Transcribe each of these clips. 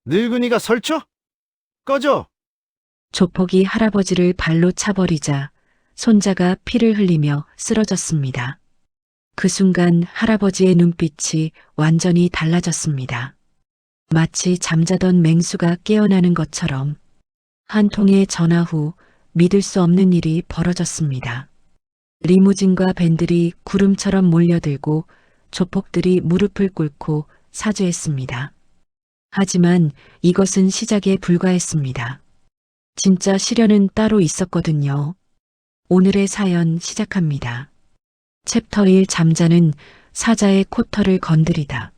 늙은이가 설쳐? 꺼져! 조폭이 할아버지를 발로 차버리자 손자가 피를 흘리며 쓰러졌습니다. 그 순간 할아버지의 눈빛이 완전히 달라졌습니다. 마치 잠자던 맹수가 깨어나는 것처럼 한 통의 전화 후 믿을 수 없는 일이 벌어졌습니다. 리무진과 밴들이 구름처럼 몰려들고 조폭들이 무릎을 꿇고 사죄했습니다. 하지만 이것은 시작에 불과했습니다. 진짜 시련은 따로 있었거든요. 오늘의 사연 시작합니다. 챕터 1 잠자는 사자의 코털을 건드리다.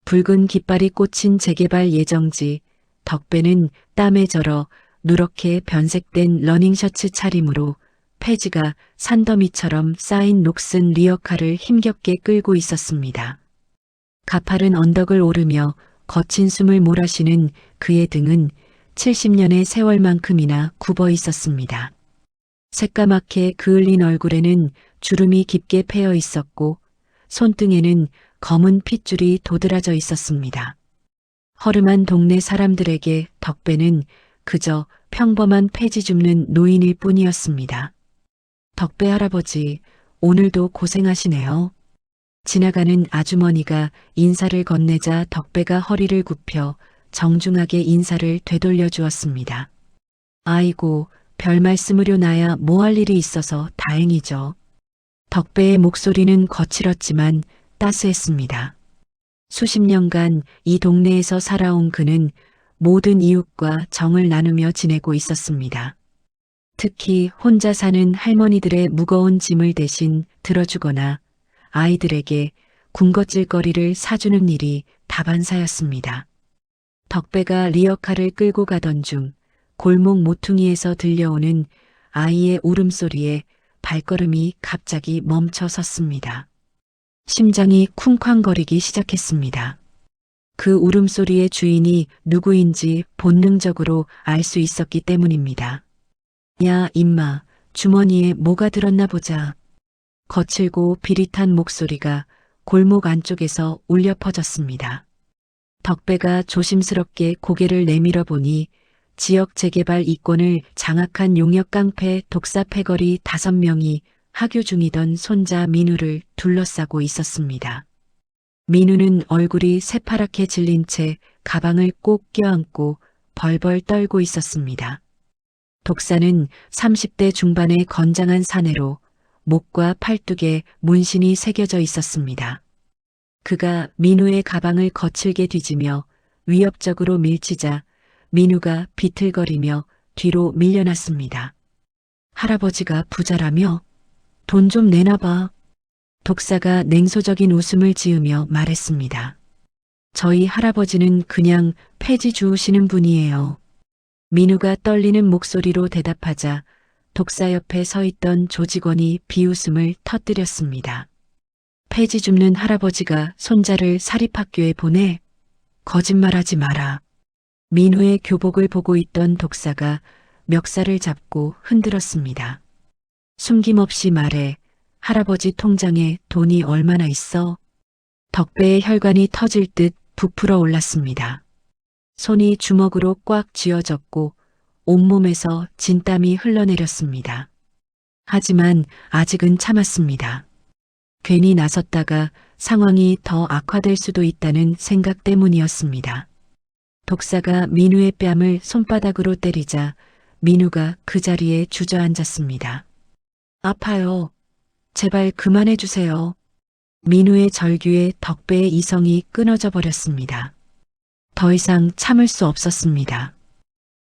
붉은 깃발이 꽂힌 재개발 예정지, 덕배는 땀에 절어 누렇게 변색된 러닝셔츠 차림으로 폐지가 산더미처럼 쌓인 녹슨 리어카를 힘겹게 끌고 있었습니다. 가파른 언덕을 오르며 거친 숨을 몰아쉬는 그의 등은 70년의 세월만큼이나 굽어 있었습니다. 새까맣게 그을린 얼굴에는 주름이 깊게 패여 있었고 손등에는 검은 핏줄이 도드라져 있었습니다. 허름한 동네 사람들에게 덕배는 그저 평범한 폐지 줍는 노인일 뿐이었습니다. 덕배 할아버지, 오늘도 고생하시네요. 지나가는 아주머니가 인사를 건네자 덕배가 허리를 굽혀 정중하게 인사를 되돌려 주었습니다. 아이고, 별 말씀으려 나야 뭐 할 일이 있어서 다행이죠. 덕배의 목소리는 거칠었지만 따스했습니다. 수십 년간 이 동네에서 살아온 그는 모든 이웃과 정을 나누며 지내고 있었습니다. 특히 혼자 사는 할머니들의 무거운 짐을 대신 들어주거나 아이들에게 군것질거리를 사주는 일이 다반사였습니다. 덕배가 리어카를 끌고 가던 중 골목 모퉁이에서 들려오는 아이의 울음소리에 발걸음이 갑자기 멈춰 섰습니다. 심장이 쿵쾅거리기 시작했습니다. 그 울음소리의 주인이 누구인지 본능적으로 알 수 있었기 때문입니다. 야, 임마, 주머니에 뭐가 들었나 보자. 거칠고 비릿한 목소리가 골목 안쪽에서 울려 퍼졌습니다. 덕배가 조심스럽게 고개를 내밀어 보니 지역 재개발 이권을 장악한 용역 깡패 독사 패거리 5명이 하교 중이던 손자 민우를 둘러싸고 있었습니다. 민우는 얼굴이 새파랗게 질린 채 가방을 꼭 껴안고 벌벌 떨고 있었습니다. 독사는 30대 중반의 건장한 사내로 목과 팔뚝에 문신이 새겨져 있었습니다. 그가 민우의 가방을 거칠게 뒤지며 위협적으로 밀치자 민우가 비틀거리며 뒤로 밀려났습니다. 할아버지가 부자라며? 돈 좀 내놔봐. 독사가 냉소적인 웃음을 지으며 말했습니다. 저희 할아버지는 그냥 폐지 주우시는 분이에요. 민우가 떨리는 목소리로 대답하자 독사 옆에 서 있던 조직원이 비웃음을 터뜨렸습니다. 폐지 줍는 할아버지가 손자를 사립학교에 보내? 거짓말하지 마라. 민우의 교복을 보고 있던 독사가 멱살을 잡고 흔들었습니다. 숨김없이 말해, 할아버지 통장에 돈이 얼마나 있어? 덕배의 혈관이 터질 듯 부풀어 올랐습니다. 손이 주먹으로 꽉 쥐어졌고 온몸에서 진땀이 흘러내렸습니다. 하지만 아직은 참았습니다. 괜히 나섰다가 상황이 더 악화될 수도 있다는 생각 때문이었습니다. 독사가 민우의 뺨을 손바닥으로 때리자 민우가 그 자리에 주저앉았습니다. 아파요. 제발 그만해 주세요. 민우의 절규에 덕배의 이성이 끊어져 버렸습니다. 더 이상 참을 수 없었습니다.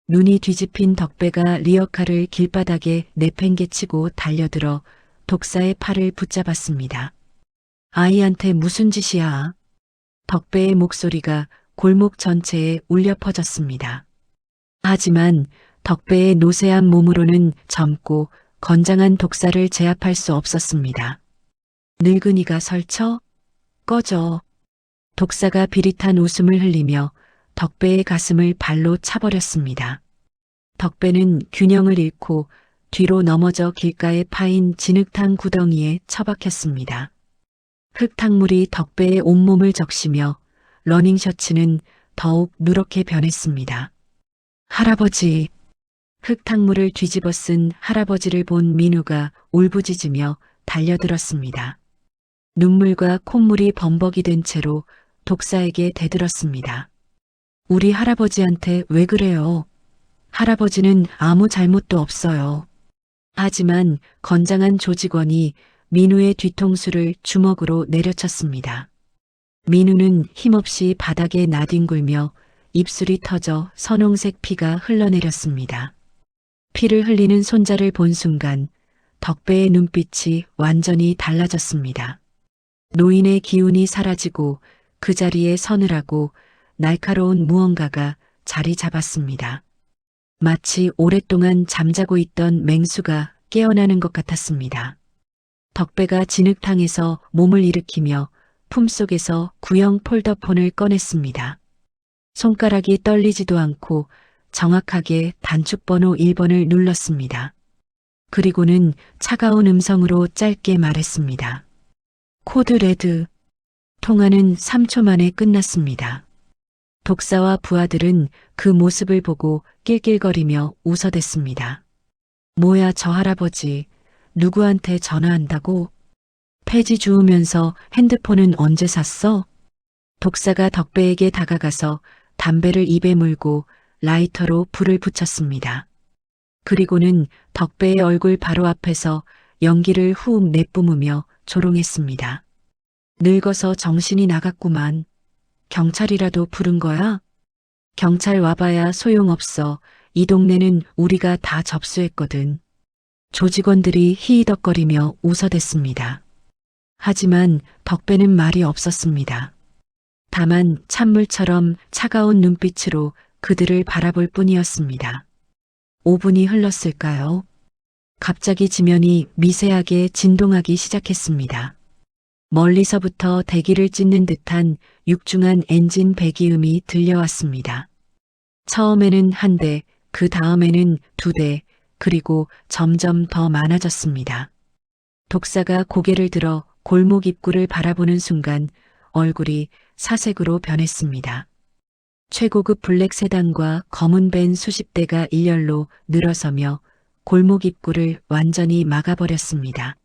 눈이 뒤집힌 덕배가 리어카를 길바닥에 내팽개치고 달려들어 독사의 팔을 붙잡았습니다. 아이한테 무슨 짓이야? 덕배의 목소리가 골목 전체에 울려 퍼졌습니다. 하지만 덕배의 노쇠한 몸으로는 젊고 건장한 독사를 제압할 수 없었습니다. 늙은이가 설쳐? 꺼져. 독사가 비릿한 웃음을 흘리며 덕배의 가슴을 발로 차버렸습니다. 덕배는 균형을 잃고 뒤로 넘어져 길가에 파인 진흙탕 구덩이에 처박혔습니다. 흙탕물이 덕배의 온몸을 적시며 러닝셔츠는 더욱 누렇게 변했습니다. 할아버지. 흙탕물을 뒤집어 쓴 할아버지를 본 민우가 울부짖으며 달려들었습니다. 눈물과 콧물이 범벅이 된 채로 독사에게 대들었습니다. 우리 할아버지한테 왜 그래요? 할아버지는 아무 잘못도 없어요. 하지만 건장한 조직원이 민우의 뒤통수를 주먹으로 내려쳤습니다. 민우는 힘없이 바닥에 나뒹굴며 입술이 터져 선홍색 피가 흘러내렸습니다. 피를 흘리는 손자를 본 순간 덕배의 눈빛이 완전히 달라졌습니다. 노인의 기운이 사라지고 그 자리에 서늘하고 날카로운 무언가가 자리 잡았습니다. 마치 오랫동안 잠자고 있던 맹수가 깨어나는 것 같았습니다. 덕배가 진흙탕에서 몸을 일으키며 품속에서 구형 폴더폰을 꺼냈습니다. 손가락이 떨리지도 않고 정확하게 단축번호 1번을 눌렀습니다. 그리고는 차가운 음성으로 짧게 말했습니다. 코드 레드. 통화는 3초 만에 끝났습니다. 독사와 부하들은 그 모습을 보고 낄낄거리며 웃어댔습니다. 뭐야 저 할아버지, 누구한테 전화한다고? 폐지 주우면서 핸드폰은 언제 샀어? 독사가 덕배에게 다가가서 담배를 입에 물고 라이터로 불을 붙였습니다. 그리고는 덕배의 얼굴 바로 앞에서 연기를 후욱 내뿜으며 조롱했습니다. 늙어서 정신이 나갔구만. 경찰이라도 부른 거야? 경찰 와봐야 소용없어. 이 동네는 우리가 다 접수했거든. 조직원들이 히히덕거리며 웃어댔습니다. 하지만 덕배는 말이 없었습니다. 다만 찬물처럼 차가운 눈빛으로 그들을 바라볼 뿐이었습니다. 5분이 흘렀을까요? 갑자기 지면이 미세하게 진동하기 시작했습니다. 멀리서부터 대기를 찢는 듯한 육중한 엔진 배기음이 들려왔습니다. 처음에는 한 대, 그 다음에는 2대, 그리고 점점 더 많아졌습니다. 독사가 고개를 들어 골목 입구를 바라보는 순간 얼굴이 사색으로 변했습니다. 최고급 블랙 세단과 검은 밴 수십 대가 일렬로 늘어서며 골목 입구를 완전히 막아버렸습니다.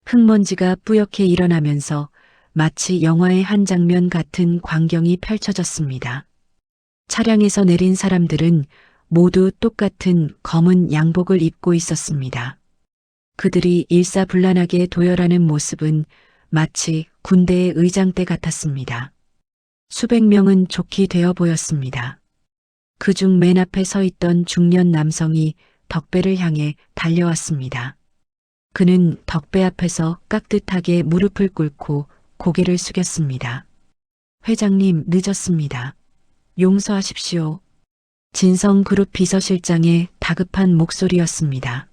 흙먼지가 뿌옇게 일어나면서 마치 영화의 한 장면 같은 광경이 펼쳐졌습니다. 차량에서 내린 사람들은 모두 똑같은 검은 양복을 입고 있었습니다. 그들이 일사불란하게 도열하는 모습은 마치 군대의 의장대 같았습니다. 수백 명은 좋게 되어 보였습니다. 그중 맨 앞에 서 있던 중년 남성이 덕배를 향해 달려왔습니다. 그는 덕배 앞에서 깍듯하게 무릎을 꿇고 고개를 숙였습니다. 회장님, 늦었습니다. 용서하십시오. 진성그룹 비서실장의 다급한 목소리였습니다.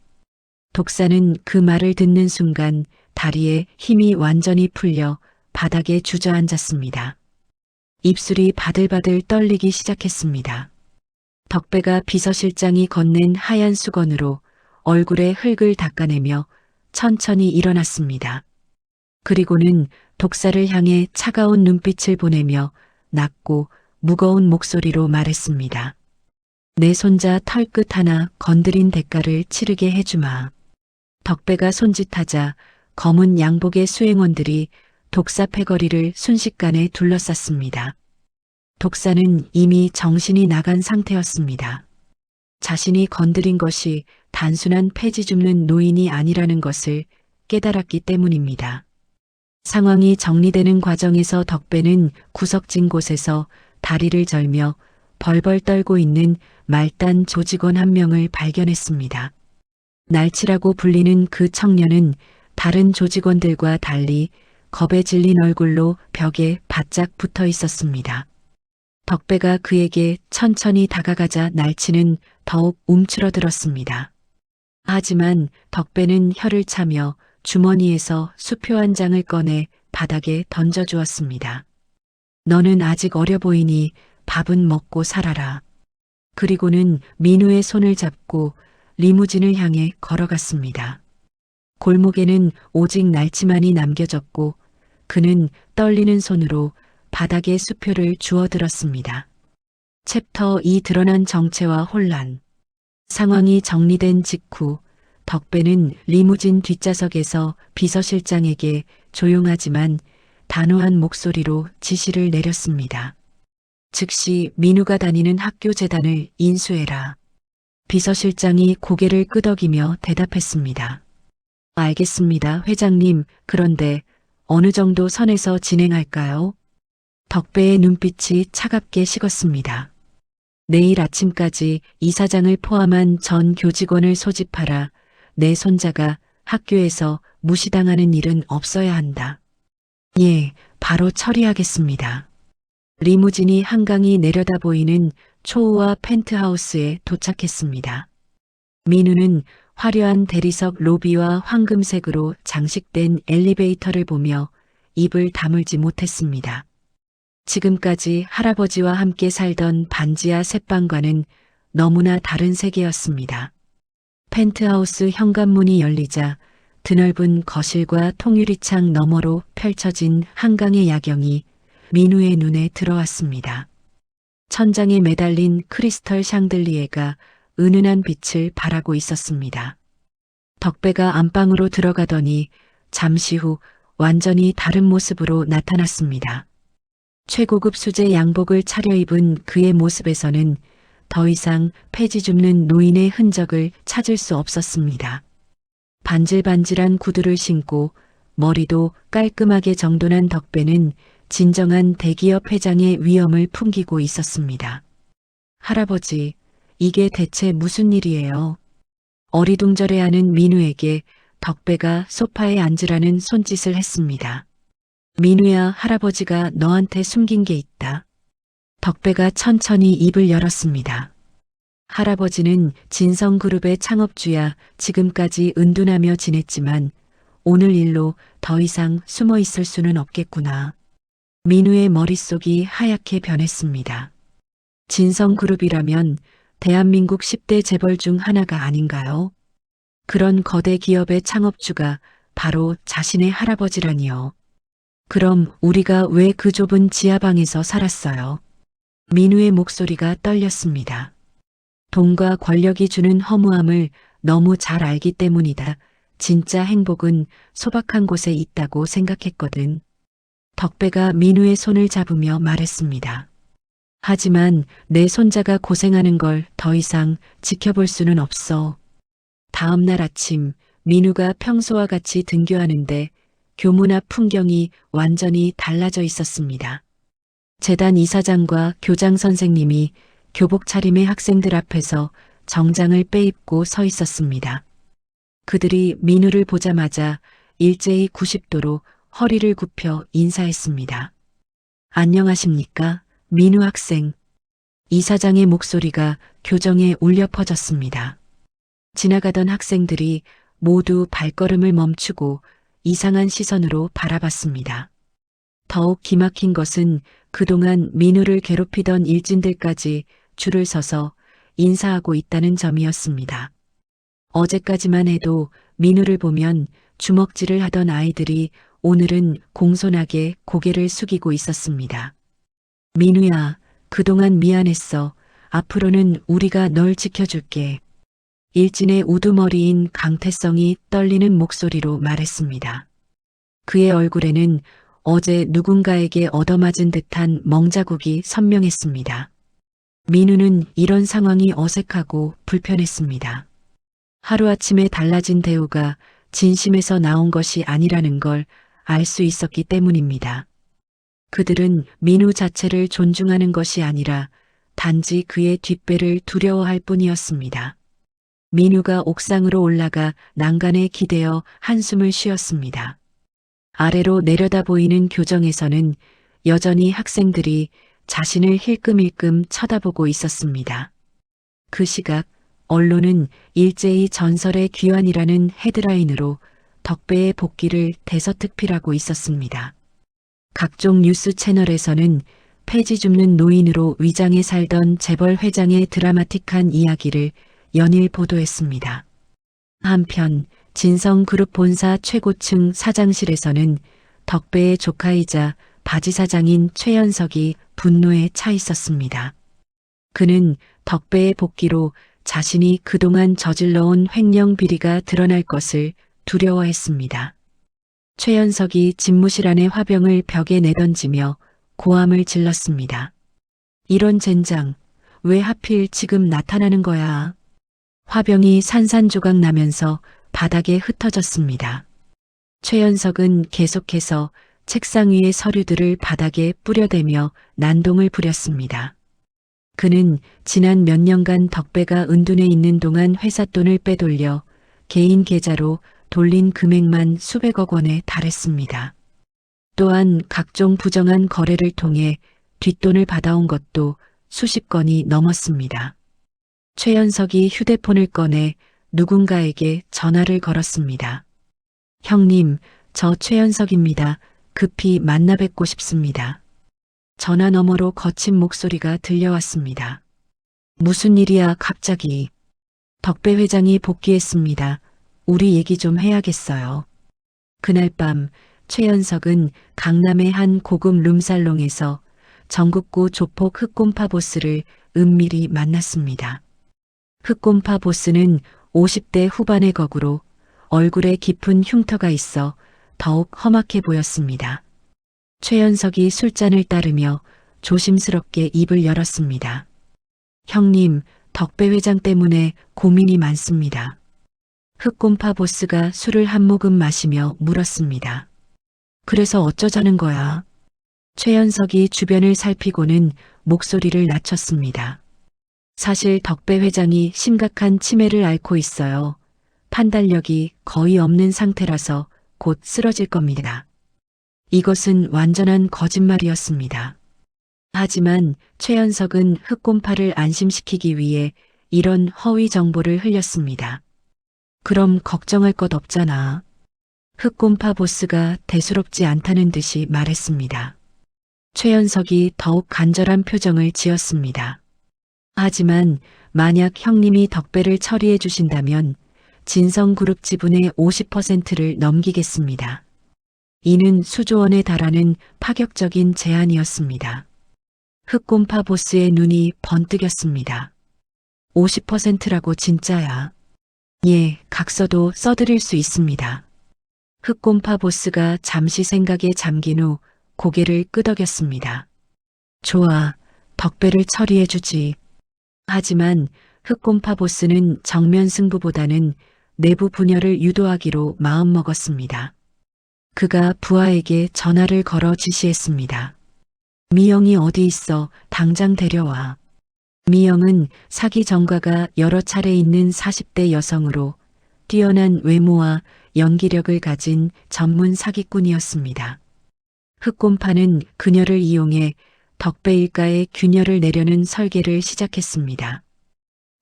독사는 그 말을 듣는 순간 다리에 힘이 완전히 풀려 바닥에 주저앉았습니다. 입술이 바들바들 떨리기 시작했습니다. 덕배가 비서실장이 건넨 하얀 수건으로 얼굴에 흙을 닦아내며 천천히 일어났습니다. 그리고는 독사를 향해 차가운 눈빛을 보내며 낮고 무거운 목소리로 말했습니다. 내 손자 털끝 하나 건드린 대가를 치르게 해주마. 덕배가 손짓하자 검은 양복의 수행원들이 독사 패거리를 순식간에 둘러쌌습니다. 독사는 이미 정신이 나간 상태였습니다. 자신이 건드린 것이 단순한 폐지 줍는 노인이 아니라는 것을 깨달았기 때문입니다. 상황이 정리되는 과정에서 덕배는 구석진 곳에서 다리를 절며 벌벌 떨고 있는 말단 조직원 한 명을 발견했습니다. 날치라고 불리는 그 청년은 다른 조직원들과 달리 겁에 질린 얼굴로 벽에 바짝 붙어 있었습니다. 덕배가 그에게 천천히 다가가자 날치는 더욱 움츠러들었습니다. 하지만 덕배는 혀를 차며 주머니에서 수표 한 장을 꺼내 바닥에 던져주었습니다. 너는 아직 어려 보이니 밥은 먹고 살아라. 그리고는 민우의 손을 잡고 리무진을 향해 걸어갔습니다. 골목에는 오직 날치만이 남겨졌고 그는 떨리는 손으로 바닥에 수표를 주워들었습니다. 챕터 2 드러난 정체와 혼란. 상황이 정리된 직후 덕배는 리무진 뒷좌석에서 비서실장에게 조용하지만 단호한 목소리로 지시를 내렸습니다. 즉시 민우가 다니는 학교 재단을 인수해라. 비서실장이 고개를 끄덕이며 대답했습니다. 알겠습니다, 회장님. 그런데 어느 정도 선에서 진행할까요? 덕배의 눈빛이 차갑게 식었습니다. 내일 아침까지 이사장을 포함한 전 교직원을 소집하라. 내 손자가 학교에서 무시당하는 일은 없어야 한다. 예, 바로 처리하겠습니다. 리무진이 한강이 내려다 보이는 초호화 펜트하우스에 도착했습니다. 민우는 화려한 대리석 로비와 황금색으로 장식된 엘리베이터를 보며 입을 다물지 못했습니다. 지금까지 할아버지와 함께 살던 반지하 새방과는 너무나 다른 세계였습니다. 펜트하우스 현관문이 열리자 드넓은 거실과 통유리창 너머로 펼쳐진 한강의 야경이 민우의 눈에 들어왔습니다. 천장에 매달린 크리스털 샹들리에가 은은한 빛을 발하고 있었습니다. 덕배가 안방으로 들어가더니 잠시 후 완전히 다른 모습으로 나타났습니다. 최고급 수제 양복을 차려입은 그의 모습에서는 더 이상 폐지 줍는 노인의 흔적을 찾을 수 없었습니다. 반질반질한 구두를 신고 머리도 깔끔하게 정돈한 덕배는 진정한 대기업 회장의 위엄을 풍기고 있었습니다. 할아버지, 이게 대체 무슨 일이에요? 어리둥절해하는 민우에게 덕배가 소파에 앉으라는 손짓을 했습니다. 민우야, 할아버지가 너한테 숨긴 게 있다. 덕배가 천천히 입을 열었습니다. 할아버지는 진성그룹의 창업주야. 지금까지 은둔하며 지냈지만 오늘 일로 더 이상 숨어 있을 수는 없겠구나. 민우의 머릿속이 하얗게 변했습니다. 진성그룹이라면 대한민국 10대 재벌 중 하나가 아닌가요? 그런 거대 기업의 창업주가 바로 자신의 할아버지라니요. 그럼 우리가 왜 그 좁은 지하방에서 살았어요? 민우의 목소리가 떨렸습니다. 돈과 권력이 주는 허무함을 너무 잘 알기 때문이다. 진짜 행복은 소박한 곳에 있다고 생각했거든. 덕배가 민우의 손을 잡으며 말했습니다. 하지만 내 손자가 고생하는 걸 더 이상 지켜볼 수는 없어. 다음 날 아침 민우가 평소와 같이 등교하는데 교문 앞 풍경이 완전히 달라져 있었습니다. 재단 이사장과 교장 선생님이 교복 차림의 학생들 앞에서 정장을 빼입고 서 있었습니다. 그들이 민우를 보자마자 일제히 90도로 허리를 굽혀 인사했습니다. 안녕하십니까, 민우 학생. 이사장의 목소리가 교정에 울려 퍼졌습니다. 지나가던 학생들이 모두 발걸음을 멈추고 이상한 시선으로 바라봤습니다. 더욱 기막힌 것은 그동안 민우를 괴롭히던 일진들까지 줄을 서서 인사하고 있다는 점이었습니다. 어제까지만 해도 민우를 보면 주먹질을 하던 아이들이 오늘은 공손하게 고개를 숙이고 있었습니다. 민우야, 그동안 미안했어. 앞으로는 우리가 널 지켜줄게. 일진의 우두머리인 강태성이 떨리는 목소리로 말했습니다. 그의 얼굴에는 어제 누군가에게 얻어맞은 듯한 멍자국이 선명했습니다. 민우는 이런 상황이 어색하고 불편했습니다. 하루아침에 달라진 대우가 진심에서 나온 것이 아니라는 걸 알 수 있었기 때문입니다. 그들은 민우 자체를 존중하는 것이 아니라 단지 그의 뒷배를 두려워할 뿐이었습니다. 민우가 옥상으로 올라가 난간에 기대어 한숨을 쉬었습니다. 아래로 내려다 보이는 교정에서는 여전히 학생들이 자신을 힐끔힐끔 쳐다보고 있었습니다. 그 시각 언론은 일제히 전설의 귀환이라는 헤드라인으로 덕배의 복귀를 대서특필하고 있었습니다. 각종 뉴스 채널에서는 폐지 줍는 노인으로 위장해 살던 재벌 회장의 드라마틱한 이야기를 연일 보도했습니다. 한편 진성그룹 본사 최고층 사장실에서는 덕배의 조카이자 바지사장인 최연석이 분노에 차 있었습니다. 그는 덕배의 복귀로 자신이 그동안 저질러온 횡령 비리가 드러날 것을 두려워했습니다. 최연석이 집무실 안의 화병을 벽에 내던지며 고함을 질렀습니다. 이런 젠장, 왜 하필 지금 나타나는 거야? 화병이 산산조각 나면서 바닥에 흩어졌습니다. 최연석은 계속해서 책상 위의 서류들을 바닥에 뿌려대며 난동을 부렸습니다. 그는 지난 몇 년간 덕배가 은둔해 있는 동안 회사 돈을 빼돌려 개인 계좌로 돌린 금액만 수백억 원에 달했습니다. 또한 각종 부정한 거래를 통해 뒷돈을 받아온 것도 수십 건이 넘었습니다. 최연석이 휴대폰을 꺼내 누군가에게 전화를 걸었습니다. 형님, 저 최연석입니다. 급히 만나 뵙고 싶습니다. 전화 너머로 거친 목소리가 들려왔습니다. 무슨 일이야, 갑자기. 덕배 회장이 복귀했습니다. 우리 얘기 좀 해야겠어요. 그날 밤 최연석은 강남의 한 고급 룸살롱에서 전국구 조폭 흑곰파 보스를 은밀히 만났습니다. 흑곰파 보스는 50대 후반의 거구로 얼굴에 깊은 흉터가 있어 더욱 험악해 보였습니다. 최연석이 술잔을 따르며 조심스럽게 입을 열었습니다. 형님, 덕배 회장 때문에 고민이 많습니다. 흑곰파 보스가 술을 한 모금 마시며 물었습니다. 그래서 어쩌자는 거야? 최연석이 주변을 살피고는 목소리를 낮췄습니다. 사실 덕배 회장이 심각한 치매를 앓고 있어요. 판단력이 거의 없는 상태라서 곧 쓰러질 겁니다. 이것은 완전한 거짓말이었습니다. 하지만 최연석은 흑곰파를 안심시키기 위해 이런 허위 정보를 흘렸습니다. 그럼 걱정할 것 없잖아. 흑곰파 보스가 대수롭지 않다는 듯이 말했습니다. 최연석이 더욱 간절한 표정을 지었습니다. 하지만 만약 형님이 덕배를 처리해 주신다면 진성그룹 지분의 50%를 넘기겠습니다. 이는 수조 원에 달하는 파격적인 제안이었습니다. 흑곰파 보스의 눈이 번뜩였습니다. 50%라고 진짜야? 예, 각서도 써드릴 수 있습니다. 흑곰파 보스가 잠시 생각에 잠긴 후 고개를 끄덕였습니다. 좋아, 덕배를 처리해주지. 하지만 흑곰파 보스는 정면 승부보다는 내부 분열을 유도하기로 마음먹었습니다. 그가 부하에게 전화를 걸어 지시했습니다. 미영이 어디 있어? 당장 데려와. 미영은 사기 전과가 여러 차례 있는 40대 여성으로 뛰어난 외모와 연기력을 가진 전문 사기꾼이었습니다. 흑곰파는 그녀를 이용해 덕배 일가에 균열을 내려는 설계를 시작했습니다.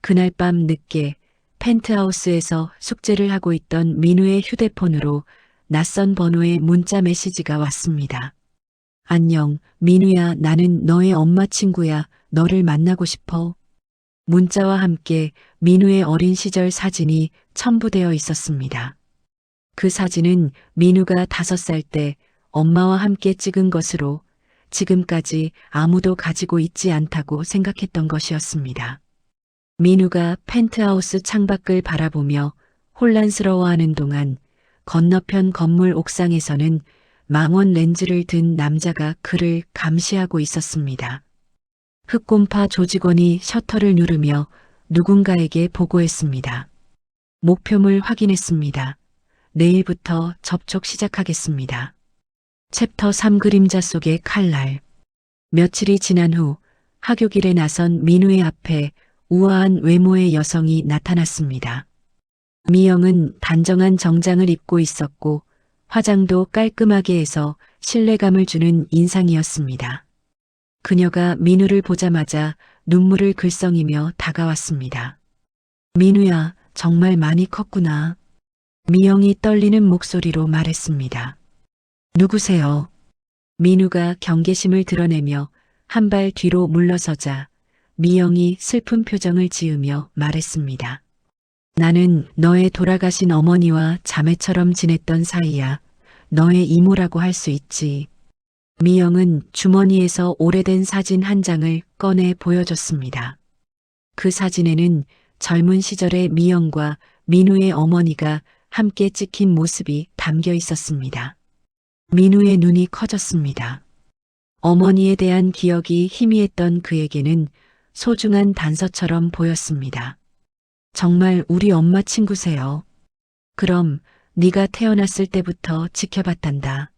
그날 밤 늦게 펜트하우스에서 숙제를 하고 있던 민우의 휴대폰으로 낯선 번호의 문자 메시지가 왔습니다. 안녕, 민우야, 나는 너의 엄마 친구야. 너를 만나고 싶어. 문자와 함께 민우의 어린 시절 사진이 첨부되어 있었습니다. 그 사진은 민우가 5살 때 엄마와 함께 찍은 것으로 지금까지 아무도 가지고 있지 않다고 생각했던 것이었습니다. 민우가 펜트하우스 창밖을 바라보며 혼란스러워하는 동안 건너편 건물 옥상에서는 망원 렌즈를 든 남자가 그를 감시하고 있었습니다. 흑곰파 조직원이 셔터를 누르며 누군가에게 보고했습니다. 목표물 확인했습니다. 내일부터 접촉 시작하겠습니다. 챕터 3 그림자 속의 칼날. 며칠이 지난 후 하교길에 나선 민우의 앞에 우아한 외모의 여성이 나타났습니다. 미영은 단정한 정장을 입고 있었고 화장도 깔끔하게 해서 신뢰감을 주는 인상이었습니다. 그녀가 민우를 보자마자 눈물을 글썽이며 다가왔습니다. 민우야, 정말 많이 컸구나. 미영이 떨리는 목소리로 말했습니다. 누구세요? 민우가 경계심을 드러내며 한 발 뒤로 물러서자 미영이 슬픈 표정을 지으며 말했습니다. 나는 너의 돌아가신 어머니와 자매처럼 지냈던 사이야. 너의 이모라고 할 수 있지. 미영은 주머니에서 오래된 사진 한 장을 꺼내 보여줬습니다. 그 사진에는 젊은 시절의 미영과 민우의 어머니가 함께 찍힌 모습이 담겨 있었습니다. 민우의 눈이 커졌습니다. 어머니에 대한 기억이 희미했던 그에게는 소중한 단서처럼 보였습니다. 정말 우리 엄마 친구세요. 그럼 네가 태어났을 때부터 지켜봤단다.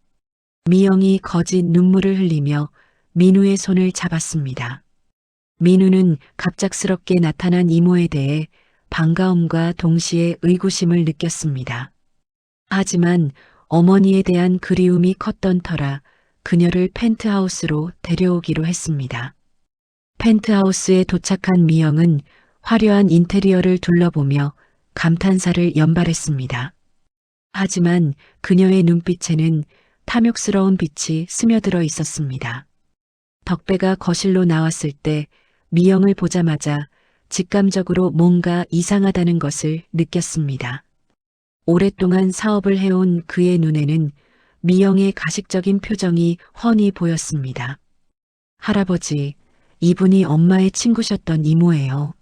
미영이 거짓 눈물을 흘리며 민우의 손을 잡았습니다. 민우는 갑작스럽게 나타난 이모에 대해 반가움과 동시에 의구심을 느꼈습니다. 하지만 어머니에 대한 그리움이 컸던 터라 그녀를 펜트하우스로 데려오기로 했습니다. 펜트하우스에 도착한 미영은 화려한 인테리어를 둘러보며 감탄사를 연발했습니다. 하지만 그녀의 눈빛에는 탐욕스러운 빛이 스며들어 있었습니다. 덕배가 거실로 나왔을 때 미영을 보자마자 직감적으로 뭔가 이상하다는 것을 느꼈습니다. 오랫동안 사업을 해온 그의 눈에는 미영의 가식적인 표정이 훤히 보였습니다. 할아버지, 이분이 엄마의 친구셨던 이모예요.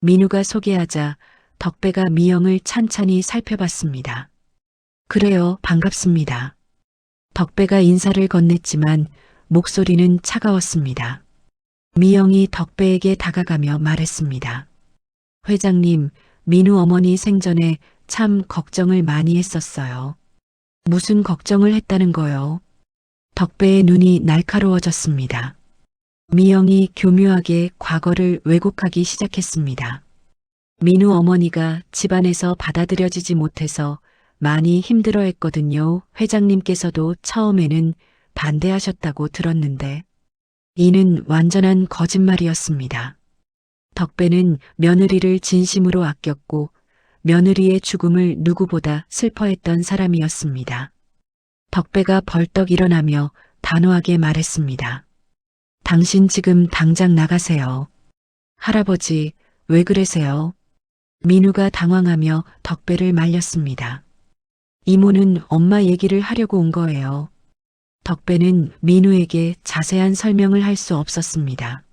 민우가 소개하자 덕배가 미영을 찬찬히 살펴봤습니다. 그래요, 반갑습니다. 덕배가 인사를 건넸지만 목소리는 차가웠습니다. 미영이 덕배에게 다가가며 말했습니다. 회장님, 민우 어머니 생전에 참 걱정을 많이 했었어요. 무슨 걱정을 했다는 거요? 덕배의 눈이 날카로워졌습니다. 미영이 교묘하게 과거를 왜곡하기 시작했습니다. 민우 어머니가 집안에서 받아들여지지 못해서 많이 힘들어했거든요. 회장님께서도 처음에는 반대하셨다고 들었는데 이는 완전한 거짓말이었습니다. 덕배는 며느리를 진심으로 아꼈고 며느리의 죽음을 누구보다 슬퍼했던 사람이었습니다. 덕배가 벌떡 일어나며 단호하게 말했습니다. 당신 지금 당장 나가세요. 할아버지, 왜 그러세요? 민우가 당황하며 덕배를 말렸습니다. 이모는 엄마 얘기를 하려고 온 거예요. 덕배는 민우에게 자세한 설명을 할 수 없었습니다.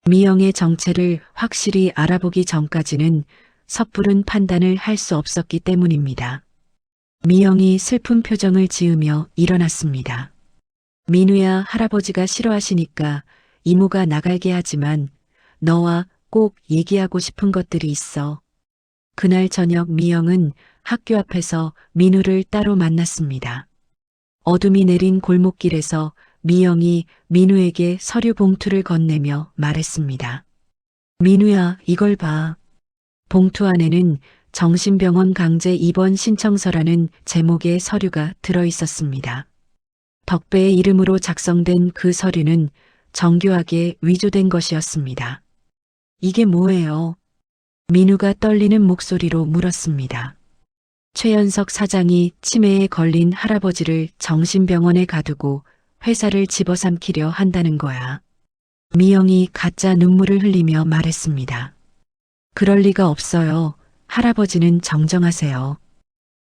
미영의 정체를 확실히 알아보기 전까지는 섣부른 판단을 할 수 없었기 때문입니다. 미영이 슬픈 표정을 지으며 일어났습니다. 민우야, 할아버지가 싫어하시니까 이모가 나가게 하지만 너와 꼭 얘기하고 싶은 것들이 있어. 그날 저녁 미영은 학교 앞에서 민우를 따로 만났습니다. 어둠이 내린 골목길에서 미영이 민우에게 서류 봉투를 건네며 말했습니다. 민우야, 이걸 봐. 봉투 안에는 정신병원 강제 입원 신청서라는 제목의 서류가 들어 있었습니다. 덕배의 이름으로 작성된 그 서류는 정교하게 위조된 것이었습니다. 이게 뭐예요? 민우가 떨리는 목소리로 물었습니다. 최연석 사장이 치매에 걸린 할아버지를 정신병원에 가두고 회사를 집어삼키려 한다는 거야. 미영이 가짜 눈물을 흘리며 말했습니다. 그럴 리가 없어요. 할아버지는 정정하세요.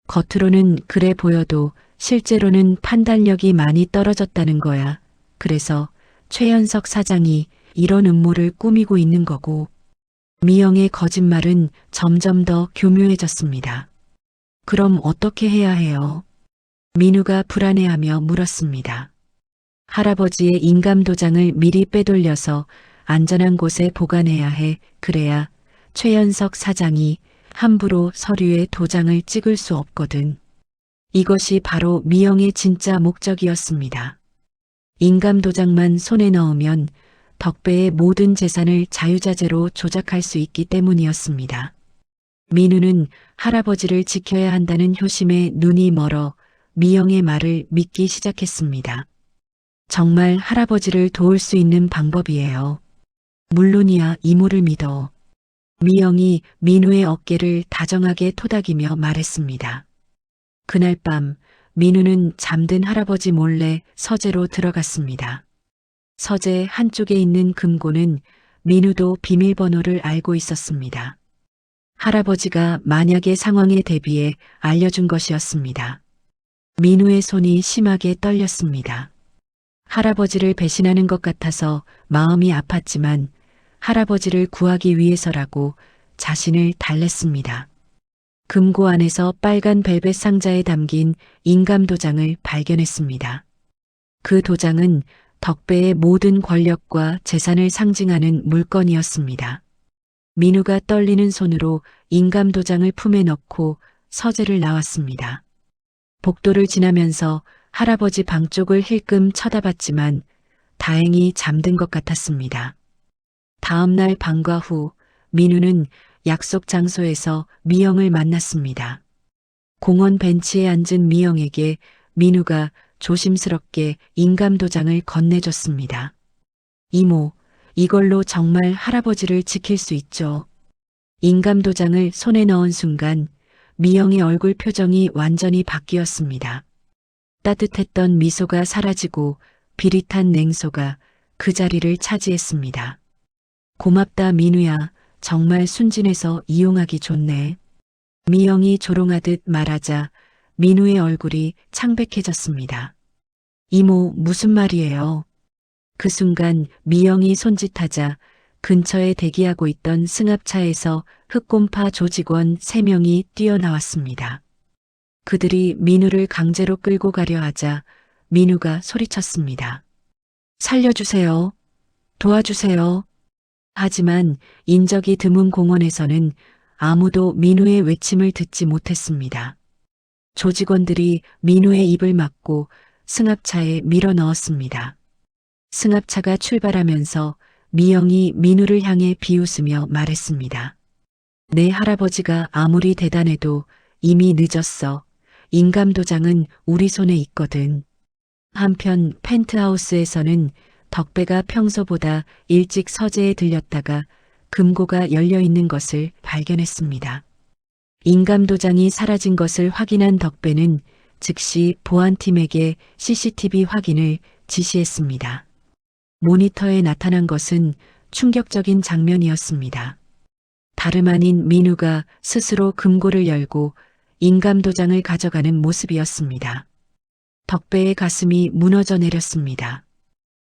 겉으로는 그래 보여도 실제로는 판단력이 많이 떨어졌다는 거야. 그래서 최연석 사장이 이런 음모를 꾸미고 있는 거고. 미영의 거짓말은 점점 더 교묘해졌습니다. 그럼 어떻게 해야 해요? 민우가 불안해하며 물었습니다. 할아버지의 인감도장을 미리 빼돌려서 안전한 곳에 보관해야 해. 그래야 최연석 사장이 함부로 서류에 도장을 찍을 수 없거든. 이것이 바로 미영의 진짜 목적이었습니다. 인감도장만 손에 넣으면 덕배의 모든 재산을 자유자재로 조작할 수 있기 때문이었습니다. 민우는 할아버지를 지켜야 한다는 효심에 눈이 멀어 미영의 말을 믿기 시작했습니다. 정말 할아버지를 도울 수 있는 방법이에요. 물론이야, 이모를 믿어. 미영이 민우의 어깨를 다정하게 토닥이며 말했습니다. 그날 밤 민우는 잠든 할아버지 몰래 서재로 들어갔습니다. 서재 한쪽에 있는 금고는 민우도 비밀번호를 알고 있었습니다. 할아버지가 만약의 상황에 대비해 알려준 것이었습니다. 민우의 손이 심하게 떨렸습니다. 할아버지를 배신하는 것 같아서 마음이 아팠지만 할아버지를 구하기 위해서라고 자신을 달랬습니다. 금고 안에서 빨간 벨벳 상자에 담긴 인감 도장을 발견했습니다. 그 도장은 덕배의 모든 권력과 재산을 상징하는 물건이었습니다. 민우가 떨리는 손으로 인감 도장을 품에 넣고 서재를 나왔습니다. 복도를 지나면서 할아버지 방 쪽을 힐끔 쳐다봤지만 다행히 잠든 것 같았습니다. 다음 날 방과 후 민우는 약속 장소에서 미영을 만났습니다. 공원 벤치에 앉은 미영에게 민우가 조심스럽게 인감 도장을 건네줬습니다. 이모, 이걸로 정말 할아버지를 지킬 수 있죠. 인감 도장을 손에 넣은 순간 미영의 얼굴 표정이 완전히 바뀌었습니다. 따뜻했던 미소가 사라지고 비릿한 냉소가 그 자리를 차지했습니다. 고맙다 민우야. 정말 순진해서 이용하기 좋네. 미영이 조롱하듯 말하자 민우의 얼굴이 창백해졌습니다. 이모, 무슨 말이에요? 그 순간 미영이 손짓하자 근처에 대기하고 있던 승합차에서 흑곰파 조직원 3명이 뛰어나왔습니다. 그들이 민우를 강제로 끌고 가려 하자 민우가 소리쳤습니다. 살려주세요. 도와주세요. 하지만 인적이 드문 공원에서는 아무도 민우의 외침을 듣지 못했습니다. 조직원들이 민우의 입을 막고 승합차에 밀어 넣었습니다. 승합차가 출발하면서 미영이 민우를 향해 비웃으며 말했습니다. 내 할아버지가 아무리 대단해도 이미 늦었어. 인감 도장은 우리 손에 있거든. 한편 펜트하우스에서는 덕배가 평소보다 일찍 서재에 들렸다가 금고가 열려 있는 것을 발견했습니다. 인감 도장이 사라진 것을 확인한 덕배는 즉시 보안팀에게 CCTV 확인을 지시했습니다. 모니터에 나타난 것은 충격적인 장면이었습니다. 다름 아닌 민우가 스스로 금고를 열고 인감 도장을 가져가는 모습이었습니다. 덕배의 가슴이 무너져 내렸습니다.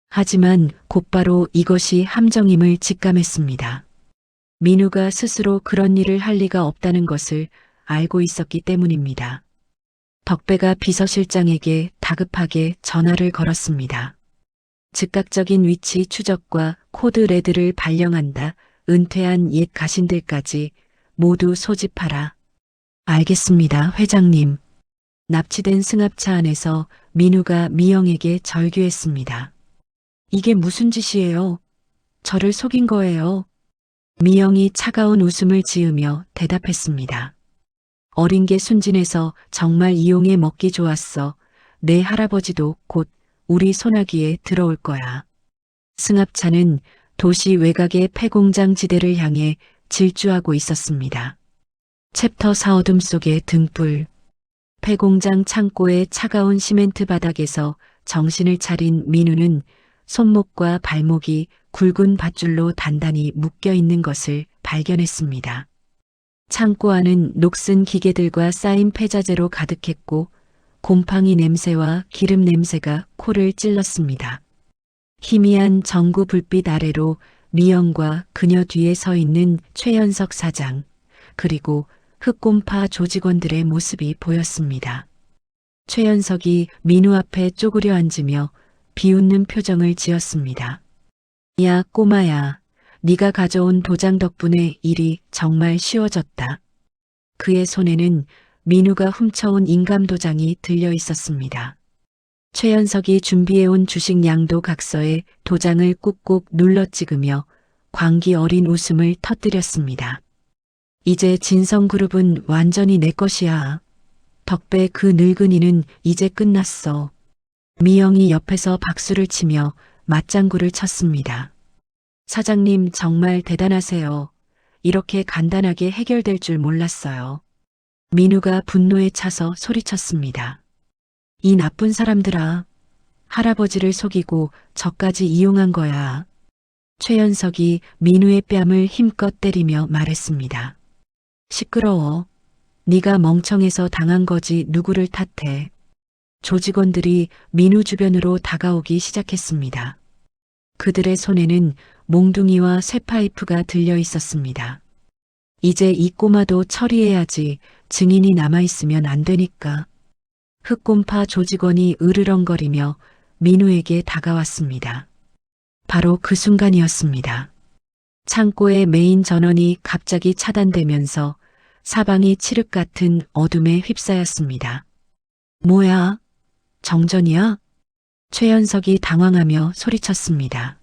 하지만 곧바로 이것이 함정임을 직감했습니다. 민우가 스스로 그런 일을 할 리가 없다는 것을 알고 있었기 때문입니다. 덕배가 비서실장에게 다급하게 전화를 걸었습니다. 즉각적인 위치 추적과 코드 레드를 발령한다. 은퇴한 옛 가신들까지 모두 소집하라. 알겠습니다, 회장님. 납치된 승합차 안에서 민우가 미영에게 절규했습니다. 이게 무슨 짓이에요? 저를 속인 거예요. 미영이 차가운 웃음을 지으며 대답했습니다. 어린 게 순진해서 정말 이용해 먹기 좋았어. 내 할아버지도 곧 우리 소나기에 들어올 거야. 승합차는 도시 외곽의 폐공장 지대를 향해 질주하고 있었습니다. 챕터 4 어둠 속의 등불. 폐공장 창고의 차가운 시멘트 바닥에서 정신을 차린 민우는 손목과 발목이 굵은 밧줄로 단단히 묶여 있는 것을 발견했습니다. 창고 안은 녹슨 기계들과 쌓인 폐자재로 가득했고 곰팡이 냄새와 기름 냄새가 코를 찔렀습니다. 희미한 전구 불빛 아래로 미영과 그녀 뒤에 서 있는 최연석 사장, 그리고 흑곰파 조직원들의 모습이 보였습니다. 최연석이 민우 앞에 쪼그려 앉으며 비웃는 표정을 지었습니다. 야, 꼬마야. 네가 가져온 도장 덕분에 일이 정말 쉬워졌다. 그의 손에는 민우가 훔쳐온 인감 도장이 들려 있었습니다. 최연석이 준비해온 주식 양도 각서에 도장을 꾹꾹 눌러 찍으며 광기 어린 웃음을 터뜨렸습니다. 이제 진성그룹은 완전히 내 것이야. 덕배 그 늙은이는 이제 끝났어. 미영이 옆에서 박수를 치며 맞장구를 쳤습니다. 사장님 정말 대단하세요. 이렇게 간단하게 해결될 줄 몰랐어요. 민우가 분노에 차서 소리쳤습니다. 이 나쁜 사람들아. 할아버지를 속이고 저까지 이용한 거야. 최연석이 민우의 뺨을 힘껏 때리며 말했습니다. 시끄러워. 네가 멍청해서 당한 거지 누구를 탓해. 조직원들이 민우 주변으로 다가오기 시작했습니다. 그들의 손에는 몽둥이와 쇠파이프가 들려 있었습니다. 이제 이 꼬마도 처리해야지. 증인이 남아있으면 안 되니까. 흑곰파 조직원이 으르렁거리며 민우에게 다가왔습니다. 바로 그 순간이었습니다. 창고의 메인 전원이 갑자기 차단되면서 사방이 칠흑 같은 어둠에 휩싸였습니다. 뭐야? 정전이야? 최연석이 당황하며 소리쳤습니다.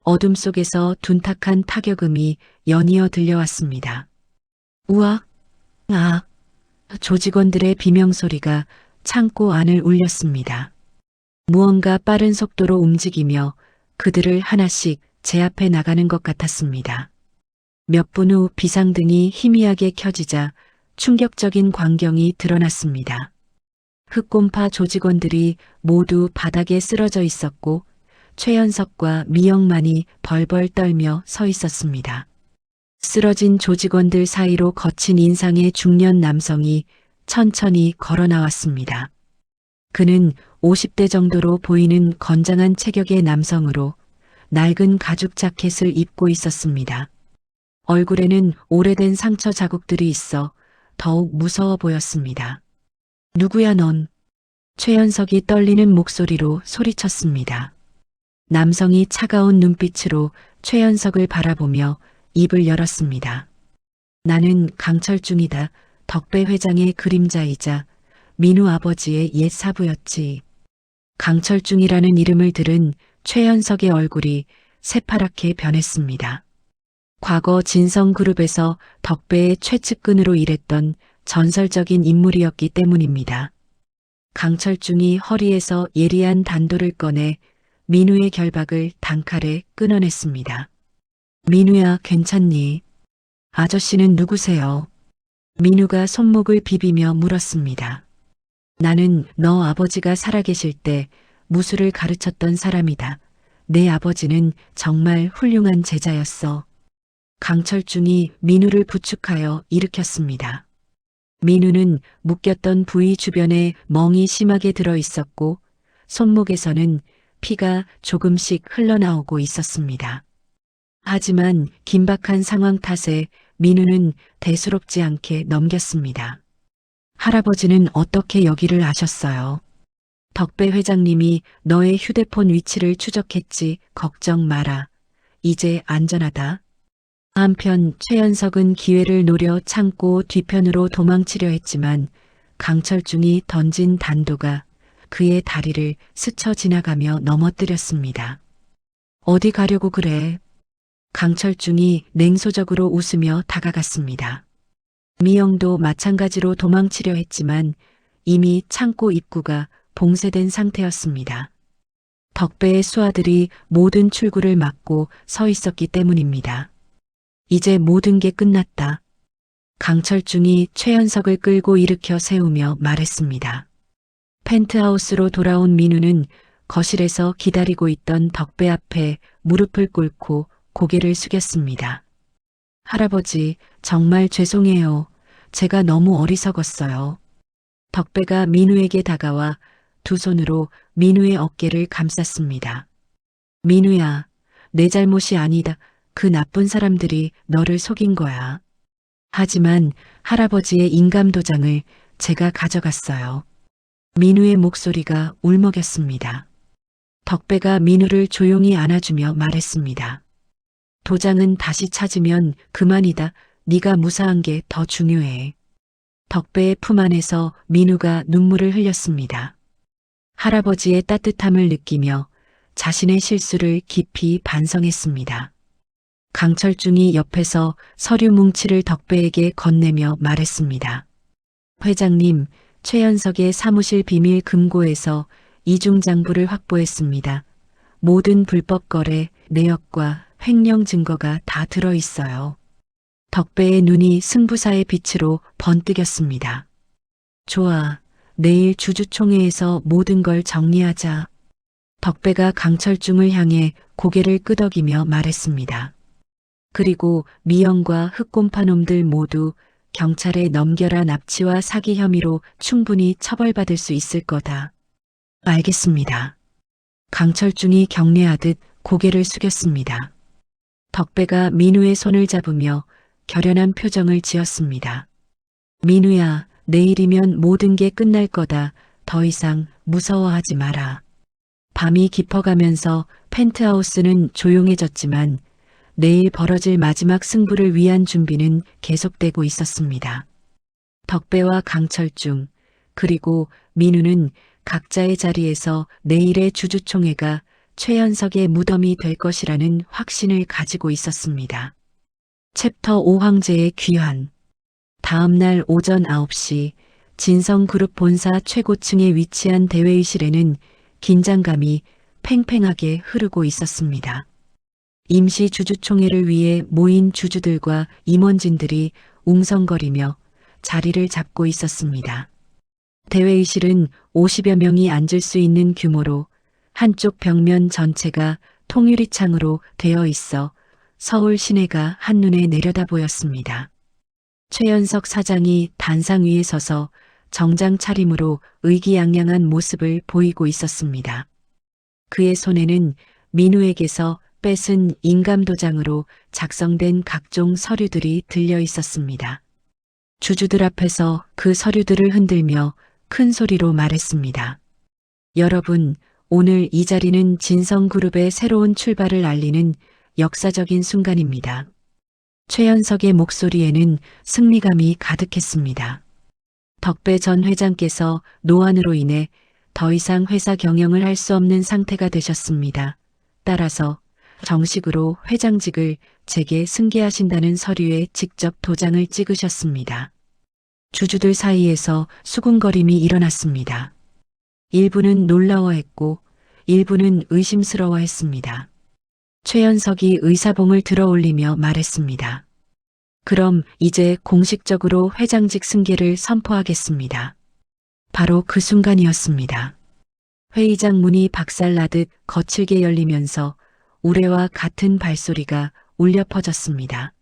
어둠 속에서 둔탁한 타격음이 연이어 들려왔습니다. 우악! 아! 조직원들의 비명소리가 창고 안을 울렸습니다. 무언가 빠른 속도로 움직이며 그들을 하나씩 제압해 나가는 것 같았습니다. 몇 분 후 비상등이 희미하게 켜지자 충격적인 광경이 드러났습니다. 흑곰파 조직원들이 모두 바닥에 쓰러져 있었고 최연석과 미영만이 벌벌 떨며 서 있었습니다. 쓰러진 조직원들 사이로 거친 인상의 중년 남성이 천천히 걸어 나왔습니다. 그는 50대 정도로 보이는 건장한 체격의 남성으로 낡은 가죽 자켓을 입고 있었습니다. 얼굴에는 오래된 상처 자국들이 있어 더욱 무서워 보였습니다. 누구야 넌? 최연석이 떨리는 목소리로 소리쳤습니다. 남성이 차가운 눈빛으로 최연석을 바라보며 입을 열었습니다. 나는 강철중이다. 덕배 회장의 그림자이자 민우 아버지의 옛 사부였지. 강철중이라는 이름을 들은 최연석의 얼굴이 새파랗게 변했습니다. 과거 진성그룹에서 덕배의 최측근으로 일했던 전설적인 인물이었기 때문입니다. 강철중이 허리에서 예리한 단도를 꺼내 민우의 결박을 단칼에 끊어냈습니다. 민우야, 괜찮니? 아저씨는 누구세요? 민우가 손목을 비비며 물었습니다. 나는 너 아버지가 살아계실 때 무술을 가르쳤던 사람이다. 내 아버지는 정말 훌륭한 제자였어. 강철중이 민우를 부축하여 일으켰습니다. 민우는 묶였던 부위 주변에 멍이 심하게 들어 있었고 손목에서는 피가 조금씩 흘러나오고 있었습니다. 하지만 긴박한 상황 탓에 민우는 대수롭지 않게 넘겼습니다. 할아버지는 어떻게 여기를 아셨어요? 덕배 회장님이 너의 휴대폰 위치를 추적했지. 걱정 마라. 이제 안전하다. 한편 최연석은 기회를 노려 창고 뒤편으로 도망치려 했지만 강철중이 던진 단도가 그의 다리를 스쳐 지나가며 넘어뜨렸습니다. 어디 가려고 그래? 강철중이 냉소적으로 웃으며 다가갔습니다. 미영도 마찬가지로 도망치려 했지만 이미 창고 입구가 봉쇄된 상태였습니다. 덕배의 수하들이 모든 출구를 막고 서 있었기 때문입니다. 이제 모든 게 끝났다. 강철중이 최연석을 끌고 일으켜 세우며 말했습니다. 펜트하우스로 돌아온 민우는 거실에서 기다리고 있던 덕배 앞에 무릎을 꿇고 고개를 숙였습니다. 할아버지, 정말 죄송해요. 제가 너무 어리석었어요. 덕배가 민우에게 다가와 두 손으로 민우의 어깨를 감쌌습니다. 민우야, 내 잘못이 아니다. 그 나쁜 사람들이 너를 속인 거야. 하지만 할아버지의 인감도장을 제가 가져갔어요. 민우의 목소리가 울먹였습니다. 덕배가 민우를 조용히 안아주며 말했습니다. 도장은 다시 찾으면 그만이다. 네가 무사한 게 더 중요해. 덕배의 품 안에서 민우가 눈물을 흘렸습니다. 할아버지의 따뜻함을 느끼며 자신의 실수를 깊이 반성했습니다. 강철중이 옆에서 서류 뭉치를 덕배에게 건네며 말했습니다. 회장님, 최연석의 사무실 비밀 금고에서 이중장부를 확보했습니다. 모든 불법 거래, 내역과 횡령 증거가 다 들어있어요. 덕배의 눈이 승부사의 빛으로 번뜩였습니다. 좋아, 내일 주주총회에서 모든 걸 정리하자. 덕배가 강철중을 향해 고개를 끄덕이며 말했습니다. 그리고 미영과 흑곰파 놈들 모두 경찰에 넘겨라. 납치와 사기 혐의로 충분히 처벌받을 수 있을 거다. 알겠습니다. 강철중이 경례하듯 고개를 숙였습니다. 덕배가 민우의 손을 잡으며 결연한 표정을 지었습니다. 민우야, 내일이면 모든 게 끝날 거다. 더 이상 무서워하지 마라. 밤이 깊어가면서 펜트하우스는 조용해졌지만 내일 벌어질 마지막 승부를 위한 준비는 계속되고 있었습니다. 덕배와 강철중, 그리고 민우는 각자의 자리에서 내일의 주주총회가 최연석의 무덤이 될 것이라는 확신을 가지고 있었습니다. 챕터 5 황제의 귀환. 다음 날 오전 9시 진성그룹 본사 최고층에 위치한 대회의실에는 긴장감이 팽팽하게 흐르고 있었습니다. 임시 주주총회를 위해 모인 주주들과 임원진들이 웅성거리며 자리를 잡고 있었습니다. 대회의실은 50여 명이 앉을 수 있는 규모로 한쪽 벽면 전체가 통유리창으로 되어 있어 서울 시내가 한눈에 내려다 보였습니다. 최연석 사장이 단상 위에 서서 정장 차림으로 의기양양한 모습을 보이고 있었습니다. 그의 손에는 민우에게서 뺏은 인감도장으로 작성된 각종 서류들이 들려 있었습니다. 주주들 앞에서 그 서류들을 흔들며 큰 소리로 말했습니다. 여러분, 오늘 이 자리는 진성그룹의 새로운 출발을 알리는 역사적인 순간입니다. 최연석의 목소리에는 승리감이 가득했습니다. 덕배 전 회장께서 노안으로 인해 더 이상 회사 경영을 할 수 없는 상태가 되셨습니다. 따라서 정식으로 회장직을 제게 승계하신다는 서류에 직접 도장을 찍으셨습니다. 주주들 사이에서 수군거림이 일어났습니다. 일부는 놀라워했고 일부는 의심스러워했습니다. 최연석이 의사봉을 들어올리며 말했습니다. 그럼 이제 공식적으로 회장직 승계를 선포하겠습니다. 바로 그 순간이었습니다. 회의장 문이 박살나듯 거칠게 열리면서 우레와 같은 발소리가 울려 퍼졌습니다.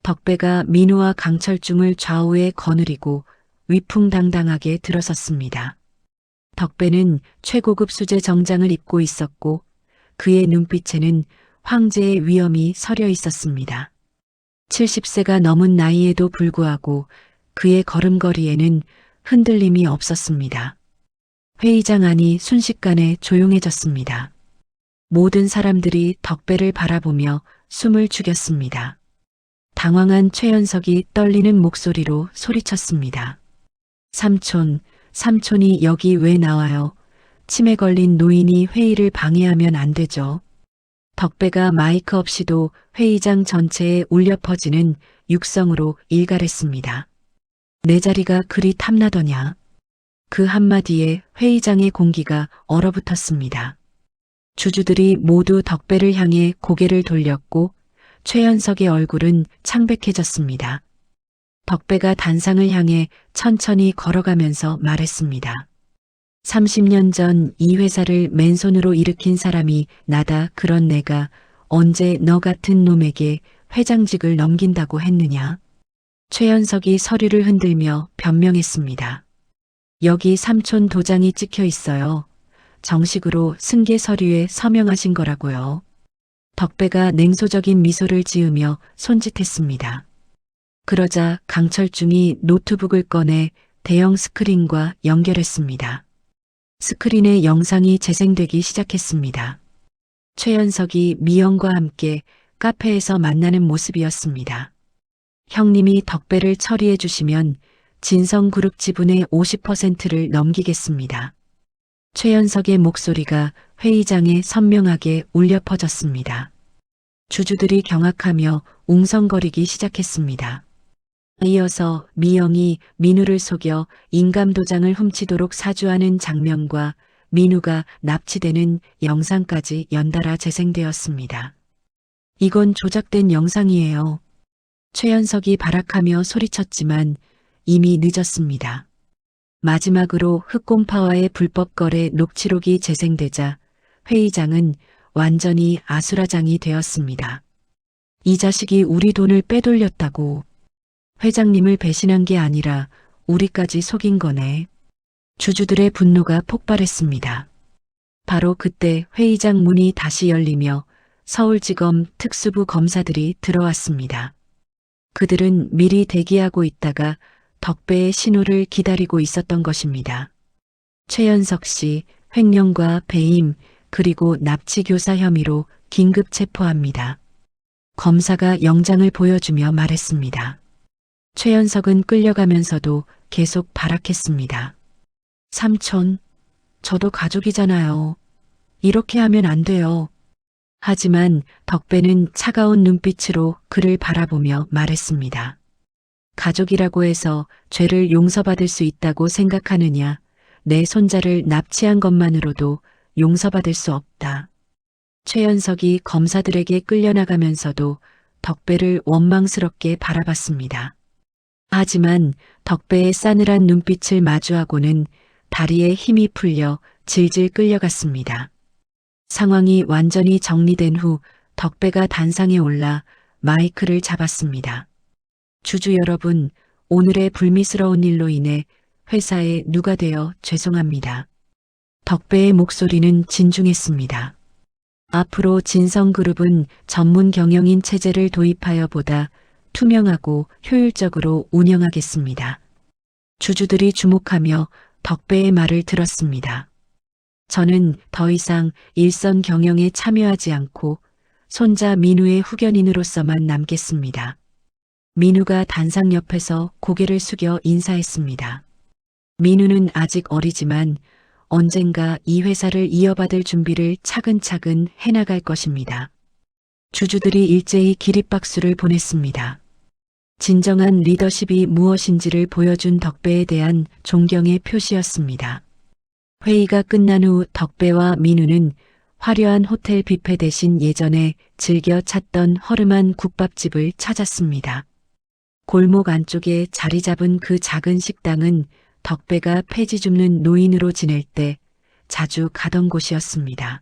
덕배가 민우와 강철중을 좌우에 거느리고 위풍당당하게 들어섰습니다. 덕배는 최고급 수제 정장을 입고 있었고 그의 눈빛에는 황제의 위엄이 서려 있었습니다. 70세가 넘은 나이에도 불구하고 그의 걸음걸이에는 흔들림이 없었습니다. 회의장 안이 순식간에 조용해졌습니다. 모든 사람들이 덕배를 바라보며 숨을 죽였습니다. 당황한 최연석이 떨리는 목소리로 소리쳤습니다. 삼촌, 삼촌이 여기 왜 나와요? 치매 걸린 노인이 회의를 방해하면 안 되죠. 덕배가 마이크 없이도 회의장 전체에 울려 퍼지는 육성으로 일갈했습니다. 내 자리가 그리 탐나더냐. 그 한마디에 회의장의 공기가 얼어붙었습니다. 주주들이 모두 덕배를 향해 고개를 돌렸고 최연석의 얼굴은 창백해졌습니다. 덕배가 단상을 향해 천천히 걸어가면서 말했습니다. 30년 전 이 회사를 맨손으로 일으킨 사람이 나다. 그런 내가 언제 너 같은 놈에게 회장직을 넘긴다고 했느냐. 최연석이 서류를 흔들며 변명했습니다. 여기 삼촌 도장이 찍혀 있어요. 정식으로 승계 서류에 서명하신 거라고요. 덕배가 냉소적인 미소를 지으며 손짓했습니다. 그러자 강철중이 노트북을 꺼내 대형 스크린과 연결했습니다. 스크린에 영상이 재생되기 시작했습니다. 최연석이 미영과 함께 카페에서 만나는 모습이었습니다. 형님이 덕배를 처리해 주시면 진성그룹 지분의 50%를 넘기겠습니다. 최연석의 목소리가 회의장에 선명하게 울려 퍼졌습니다. 주주들이 경악하며 웅성거리기 시작했습니다. 이어서 미영이 민우를 속여 인감도장을 훔치도록 사주하는 장면과 민우가 납치되는 영상까지 연달아 재생되었습니다. 이건 조작된 영상이에요. 최연석이 발악하며 소리쳤지만 이미 늦었습니다. 마지막으로 흑곰파와의 불법 거래 녹취록이 재생되자 회의장은 완전히 아수라장이 되었습니다. 이 자식이 우리 돈을 빼돌렸다고. 회장님을 배신한 게 아니라 우리까지 속인 거네. 주주들의 분노가 폭발했습니다. 바로 그때 회의장 문이 다시 열리며 서울지검 특수부 검사들이 들어왔습니다. 그들은 미리 대기하고 있다가 덕배의 신호를 기다리고 있었던 것입니다. 최연석 씨, 횡령과 배임, 그리고 납치교사 혐의로 긴급 체포합니다. 검사가 영장을 보여주며 말했습니다. 최연석은 끌려가면서도 계속 발악했습니다. 삼촌, 저도 가족이잖아요. 이렇게 하면 안 돼요. 하지만 덕배는 차가운 눈빛으로 그를 바라보며 말했습니다. 가족이라고 해서 죄를 용서받을 수 있다고 생각하느냐? 내 손자를 납치한 것만으로도 용서받을 수 없다. 최연석이 검사들에게 끌려나가면서도 덕배를 원망스럽게 바라봤습니다. 하지만 덕배의 싸늘한 눈빛을 마주하고는 다리에 힘이 풀려 질질 끌려갔습니다. 상황이 완전히 정리된 후 덕배가 단상에 올라 마이크를 잡았습니다. 주주 여러분, 오늘의 불미스러운 일로 인해 회사에 누가 되어 죄송합니다. 덕배의 목소리는 진중했습니다. 앞으로 진성그룹은 전문 경영인 체제를 도입하여 보다 투명하고 효율적으로 운영하겠습니다. 주주들이 주목하며 덕배의 말을 들었습니다. 저는 더 이상 일선 경영에 참여하지 않고 손자 민우의 후견인으로서만 남겠습니다. 민우가 단상 옆에서 고개를 숙여 인사했습니다. 민우는 아직 어리지만 언젠가 이 회사를 이어받을 준비를 차근차근 해나갈 것입니다. 주주들이 일제히 기립박수를 보냈습니다. 진정한 리더십이 무엇인지를 보여준 덕배에 대한 존경의 표시였습니다. 회의가 끝난 후 덕배와 민우는 화려한 호텔 뷔페 대신 예전에 즐겨 찾던 허름한 국밥집을 찾았습니다. 골목 안쪽에 자리 잡은 그 작은 식당은 덕배가 폐지 줍는 노인으로 지낼 때 자주 가던 곳이었습니다.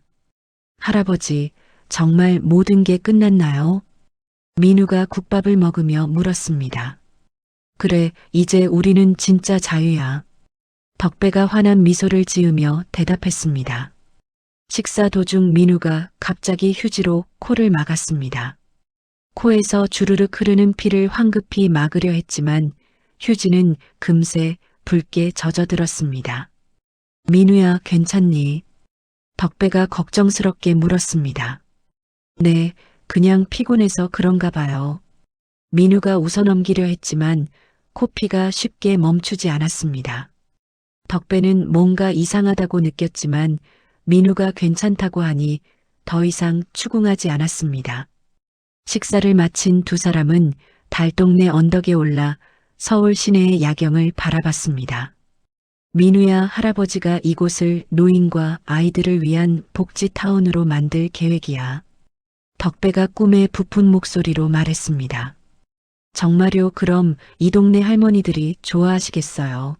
할아버지, 정말 모든 게 끝났나요? 민우가 국밥을 먹으며 물었습니다. 그래, 이제 우리는 진짜 자유야. 덕배가 환한 미소를 지으며 대답했습니다. 식사 도중 민우가 갑자기 휴지로 코를 막았습니다. 코에서 주르륵 흐르는 피를 황급히 막으려 했지만 휴지는 금세 붉게 젖어들었습니다. 민우야, 괜찮니? 덕배가 걱정스럽게 물었습니다. 네, 그냥 피곤해서 그런가 봐요. 민우가 웃어넘기려 했지만 코피가 쉽게 멈추지 않았습니다. 덕배는 뭔가 이상하다고 느꼈지만 민우가 괜찮다고 하니 더 이상 추궁하지 않았습니다. 식사를 마친 두 사람은 달동네 언덕에 올라 서울 시내의 야경을 바라봤습니다. 민우야, 할아버지가 이곳을 노인과 아이들을 위한 복지타운으로 만들 계획이야. 덕배가 꿈에 부푼 목소리로 말했습니다. 정말요? 그럼 이 동네 할머니들이 좋아하시겠어요?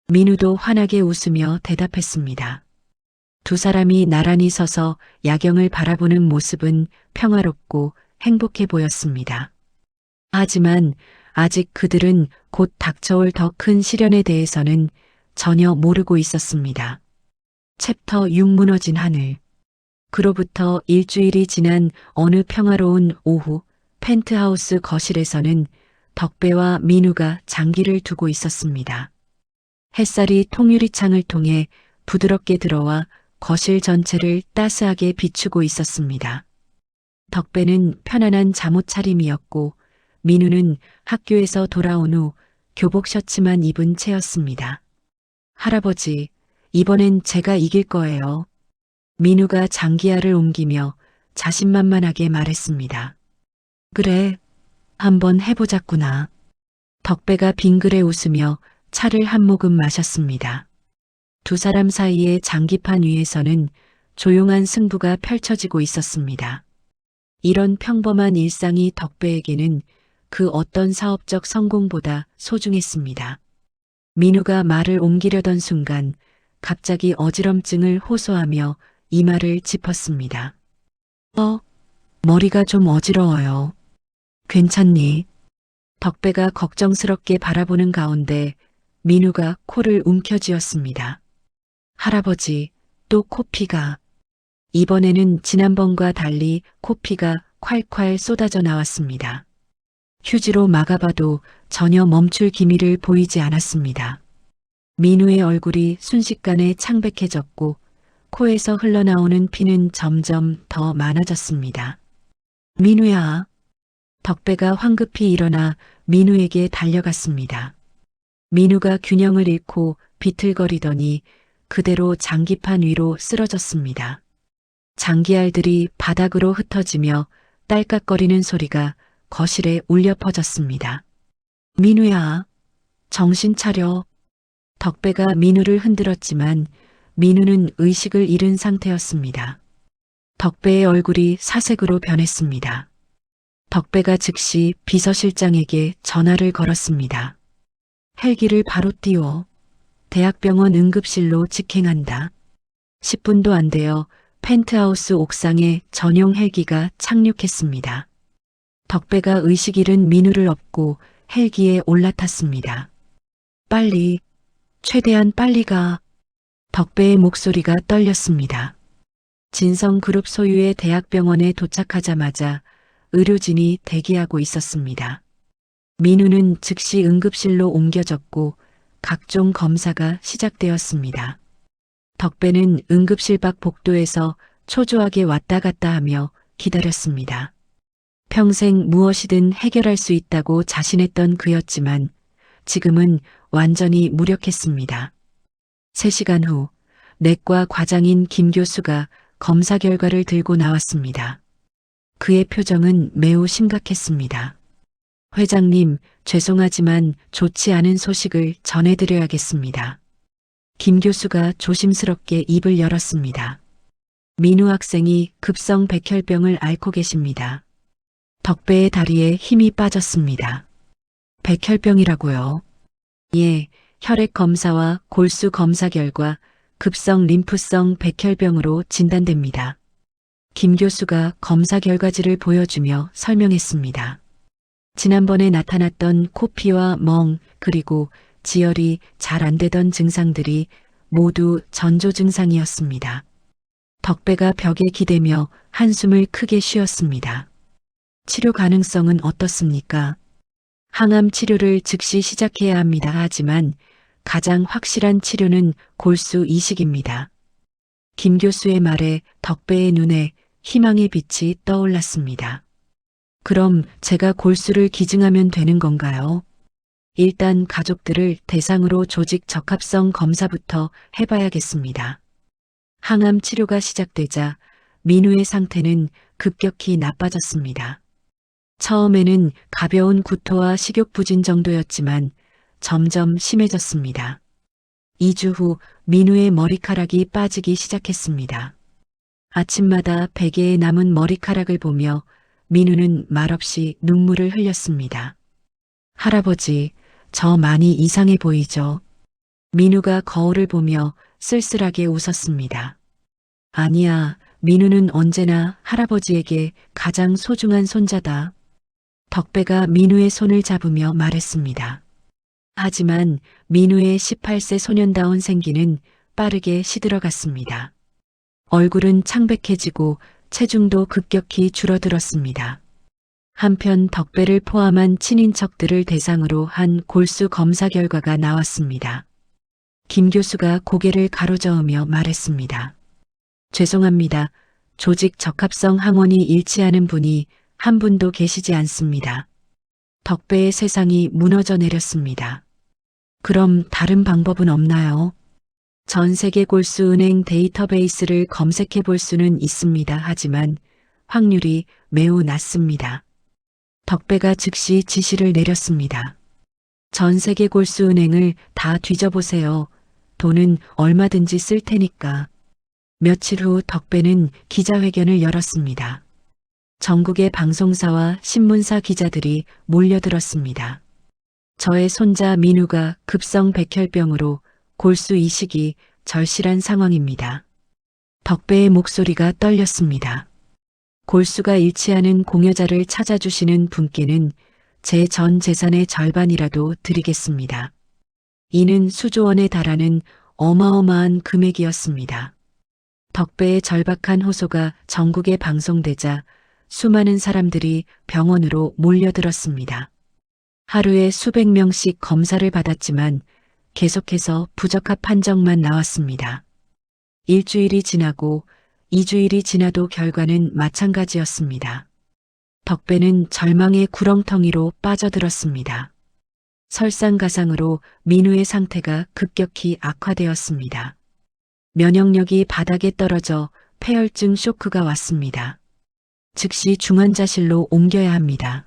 민우도 환하게 웃으며 대답했습니다. 두 사람이 나란히 서서 야경을 바라보는 모습은 평화롭고 행복해 보였습니다. 하지만 아직 그들은 곧 닥쳐올 더 큰 시련에 대해서는 전혀 모르고 있었습니다. 챕터 6 무너진 하늘. 그로부터 일주일이 지난 어느 평화로운 오후, 펜트하우스 거실에서는 덕배와 민우가 장기를 두고 있었습니다. 햇살이 통유리창을 통해 부드럽게 들어와 거실 전체를 따스하게 비추고 있었습니다. 덕배는 편안한 잠옷 차림이었고 민우는 학교에서 돌아온 후 교복 셔츠만 입은 채였습니다. 할아버지, 이번엔 제가 이길 거예요. 민우가 장기야를 옮기며 자신만만하게 말했습니다. 그래, 한번 해보자꾸나. 덕배가 빙그레 웃으며 차를 한 모금 마셨습니다. 두 사람 사이의 장기판 위에서는 조용한 승부가 펼쳐지고 있었습니다. 이런 평범한 일상이 덕배에게는 그 어떤 사업적 성공보다 소중했습니다. 민우가 말을 옮기려던 순간 갑자기 어지럼증을 호소하며 이마를 짚었습니다. 머리가 좀 어지러워요. 괜찮니? 덕배가 걱정스럽게 바라보는 가운데 민우가 코를 움켜쥐었습니다. 할아버지, 또 코피가. 이번에는 지난번과 달리 코피가 콸콸 쏟아져 나왔습니다. 휴지로 막아봐도 전혀 멈출 기미를 보이지 않았습니다. 민우의 얼굴이 순식간에 창백해졌고 코에서 흘러나오는 피는 점점 더 많아졌습니다. 민우야. 덕배가 황급히 일어나 민우에게 달려갔습니다. 민우가 균형을 잃고 비틀거리더니 그대로 장기판 위로 쓰러졌습니다. 장기알들이 바닥으로 흩어지며 딸깍거리는 소리가 거실에 울려 퍼졌습니다. 민우야, 정신 차려. 덕배가 민우를 흔들었지만 민우는 의식을 잃은 상태였습니다. 덕배의 얼굴이 사색으로 변했습니다. 덕배가 즉시 비서실장에게 전화를 걸었습니다. 헬기를 바로 띄워 대학병원 응급실로 직행한다. 10분도 안 되어 펜트하우스 옥상에 전용 헬기가 착륙했습니다. 덕배가 의식 잃은 민우를 업고 헬기에 올라탔습니다. 빨리, 최대한 빨리 가. 덕배의 목소리가 떨렸습니다. 진성그룹 소유의 대학병원에 도착하자마자 의료진이 대기하고 있었습니다. 민우는 즉시 응급실로 옮겨졌고 각종 검사가 시작되었습니다. 덕배는 응급실 밖 복도에서 초조하게 왔다 갔다 하며 기다렸습니다. 평생 무엇이든 해결할 수 있다고 자신했던 그였지만 지금은 완전히 무력했습니다. 3시간 후 내과 과장인 김 교수가 검사 결과를 들고 나왔습니다. 그의 표정은 매우 심각했습니다. 회장님, 죄송하지만 좋지 않은 소식을 전해드려야겠습니다. 김 교수가 조심스럽게 입을 열었습니다. 민우 학생이 급성 백혈병을 앓고 계십니다. 덕배의 다리에 힘이 빠졌습니다. 백혈병이라고요? 예, 혈액 검사와 골수 검사 결과 급성 림프성 백혈병으로 진단됩니다. 김 교수가 검사 결과지를 보여주며 설명했습니다. 지난번에 나타났던 코피와 멍 그리고 지혈이 잘 안 되던 증상들이 모두 전조 증상이었습니다. 덕배가 벽에 기대며 한숨을 크게 쉬었습니다. 치료 가능성은 어떻습니까? 항암 치료를 즉시 시작해야 합니다. 하지만 가장 확실한 치료는 골수 이식입니다. 김 교수의 말에 덕배의 눈에 희망의 빛이 떠올랐습니다. 그럼 제가 골수를 기증하면 되는 건가요? 일단 가족들을 대상으로 조직 적합성 검사부터 해봐야겠습니다. 항암 치료가 시작되자 민우의 상태는 급격히 나빠졌습니다. 처음에는 가벼운 구토와 식욕 부진 정도였지만 점점 심해졌습니다. 2주 후 민우의 머리카락이 빠지기 시작했습니다. 아침마다 베개에 남은 머리카락을 보며 민우는 말없이 눈물을 흘렸습니다. 할아버지, 저 많이 이상해 보이죠? 민우가 거울을 보며 쓸쓸하게 웃었습니다. 아니야, 민우는 언제나 할아버지에게 가장 소중한 손자다. 덕배가 민우의 손을 잡으며 말했습니다. 하지만 민우의 18세 소년다운 생기는 빠르게 시들어갔습니다. 얼굴은 창백해지고 체중도 급격히 줄어들었습니다. 한편 덕배를 포함한 친인척들을 대상으로 한 골수 검사 결과가 나왔습니다. 김 교수가 고개를 가로저으며 말했습니다. 죄송합니다. 조직 적합성 항원이 일치하는 분이 한 분도 계시지 않습니다. 덕배의 세상이 무너져 내렸습니다. 그럼 다른 방법은 없나요? 전 세계 골수 은행 데이터베이스를 검색해 볼 수는 있습니다. 하지만 확률이 매우 낮습니다. 덕배가 즉시 지시를 내렸습니다. 전 세계 골수 은행을 다 뒤져보세요. 돈은 얼마든지 쓸 테니까. 며칠 후 덕배는 기자회견을 열었습니다. 전국의 방송사와 신문사 기자들이 몰려들었습니다. 저의 손자 민우가 급성 백혈병으로 골수 이식이 절실한 상황입니다. 덕배의 목소리가 떨렸습니다. 골수가 일치하는 공여자를 찾아주시는 분께는 제 전 재산의 절반이라도 드리겠습니다. 이는 수조 원에 달하는 어마어마한 금액이었습니다. 덕배의 절박한 호소가 전국에 방송되자 수많은 사람들이 병원으로 몰려들었습니다. 하루에 수백 명씩 검사를 받았지만 계속해서 부적합 판정만 나왔습니다. 일주일이 지나고 2주일이 지나도 결과는 마찬가지였습니다. 덕배는 절망의 구렁텅이로 빠져들었습니다. 설상가상으로 민우의 상태가 급격히 악화되었습니다. 면역력이 바닥에 떨어져 폐혈증 쇼크가 왔습니다. 즉시 중환자실로 옮겨야 합니다.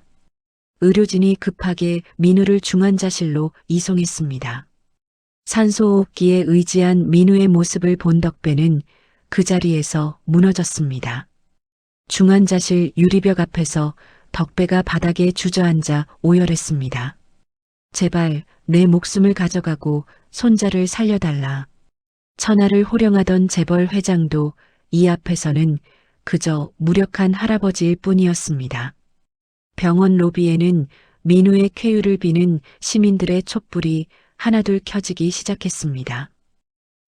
의료진이 급하게 민우를 중환자실로 이송했습니다. 산소호흡기에 의지한 민우의 모습을 본 덕배는 그 자리에서 무너졌습니다. 중환자실 유리벽 앞에서 덕배가 바닥에 주저앉아 오열했습니다. 제발 내 목숨을 가져가고 손자를 살려달라. 천하를 호령하던 재벌 회장도 이 앞에서는 그저 무력한 할아버지일 뿐이었습니다. 병원 로비에는 민우의 쾌유를 비는 시민들의 촛불이 하나둘 켜지기 시작했습니다.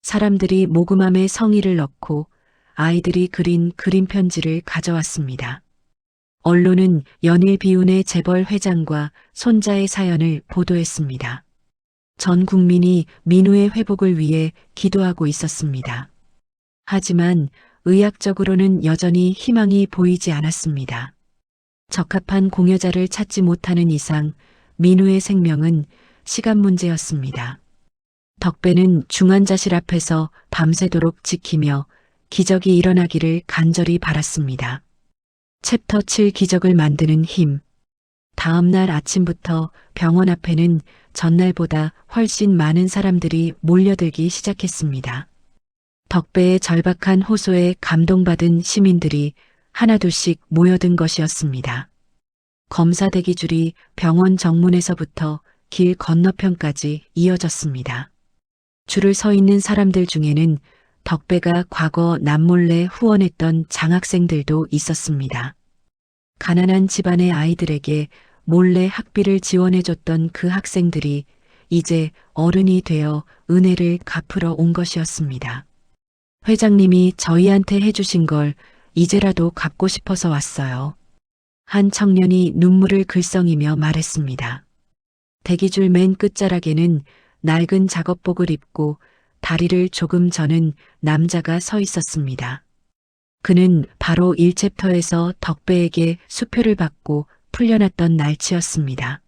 사람들이 모금함에 성의를 넣고 아이들이 그린 그림 편지를 가져왔습니다. 언론은 연일 비운의 재벌 회장과 손자의 사연을 보도했습니다. 전 국민이 민우의 회복을 위해 기도하고 있었습니다. 하지만 의학적으로는 여전히 희망이 보이지 않았습니다. 적합한 공여자를 찾지 못하는 이상 민우의 생명은 시간 문제였습니다. 덕배는 중환자실 앞에서 밤새도록 지키며 기적이 일어나기를 간절히 바랐습니다. 챕터 7 기적을 만드는 힘. 다음 날 아침부터 병원 앞에는 전날보다 훨씬 많은 사람들이 몰려들기 시작했습니다. 덕배의 절박한 호소에 감동받은 시민들이 하나둘씩 모여든 것이었습니다. 검사 대기줄이 병원 정문에서부터 길 건너편까지 이어졌습니다. 줄을 서 있는 사람들 중에는 덕배가 과거 남몰래 후원했던 장학생들도 있었습니다. 가난한 집안의 아이들에게 몰래 학비를 지원해줬던 그 학생들이 이제 어른이 되어 은혜를 갚으러 온 것이었습니다. 회장님이 저희한테 해주신 걸 이제라도 갚고 싶어서 왔어요. 한 청년이 눈물을 글썽이며 말했습니다. 대기줄 맨 끝자락에는 낡은 작업복을 입고 다리를 조금 저는 남자가 서 있었습니다. 그는 바로 1챕터에서 덕배에게 수표를 받고 풀려났던 날치였습니다.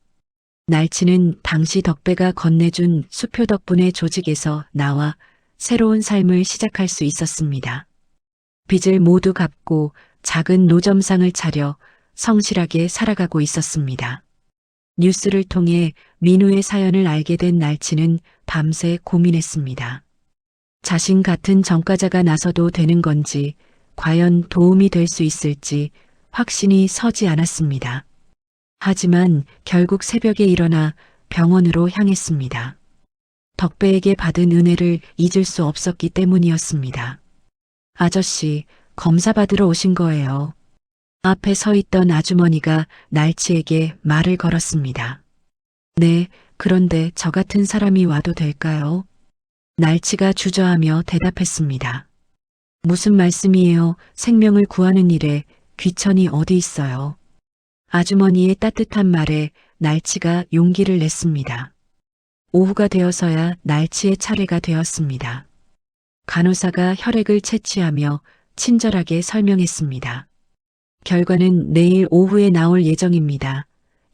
날치는 당시 덕배가 건네준 수표 덕분에 조직에서 나와 새로운 삶을 시작할 수 있었습니다. 빚을 모두 갚고 작은 노점상을 차려 성실하게 살아가고 있었습니다. 뉴스를 통해 민우의 사연을 알게 된 날치는 밤새 고민했습니다. 자신 같은 전과자가 나서도 되는 건지, 과연 도움이 될 수 있을지 확신이 서지 않았습니다. 하지만 결국 새벽에 일어나 병원으로 향했습니다. 덕배에게 받은 은혜를 잊을 수 없었기 때문이었습니다. 아저씨, 검사 받으러 오신 거예요. 앞에 서 있던 아주머니가 날치에게 말을 걸었습니다. 네, 그런데 저 같은 사람이 와도 될까요? 날치가 주저하며 대답했습니다. 무슨 말씀이에요? 생명을 구하는 일에 귀천이 어디 있어요? 아주머니의 따뜻한 말에 날치가 용기를 냈습니다. 오후가 되어서야 날치의 차례가 되었습니다. 간호사가 혈액을 채취하며 친절하게 설명했습니다. 결과는 내일 오후에 나올 예정입니다.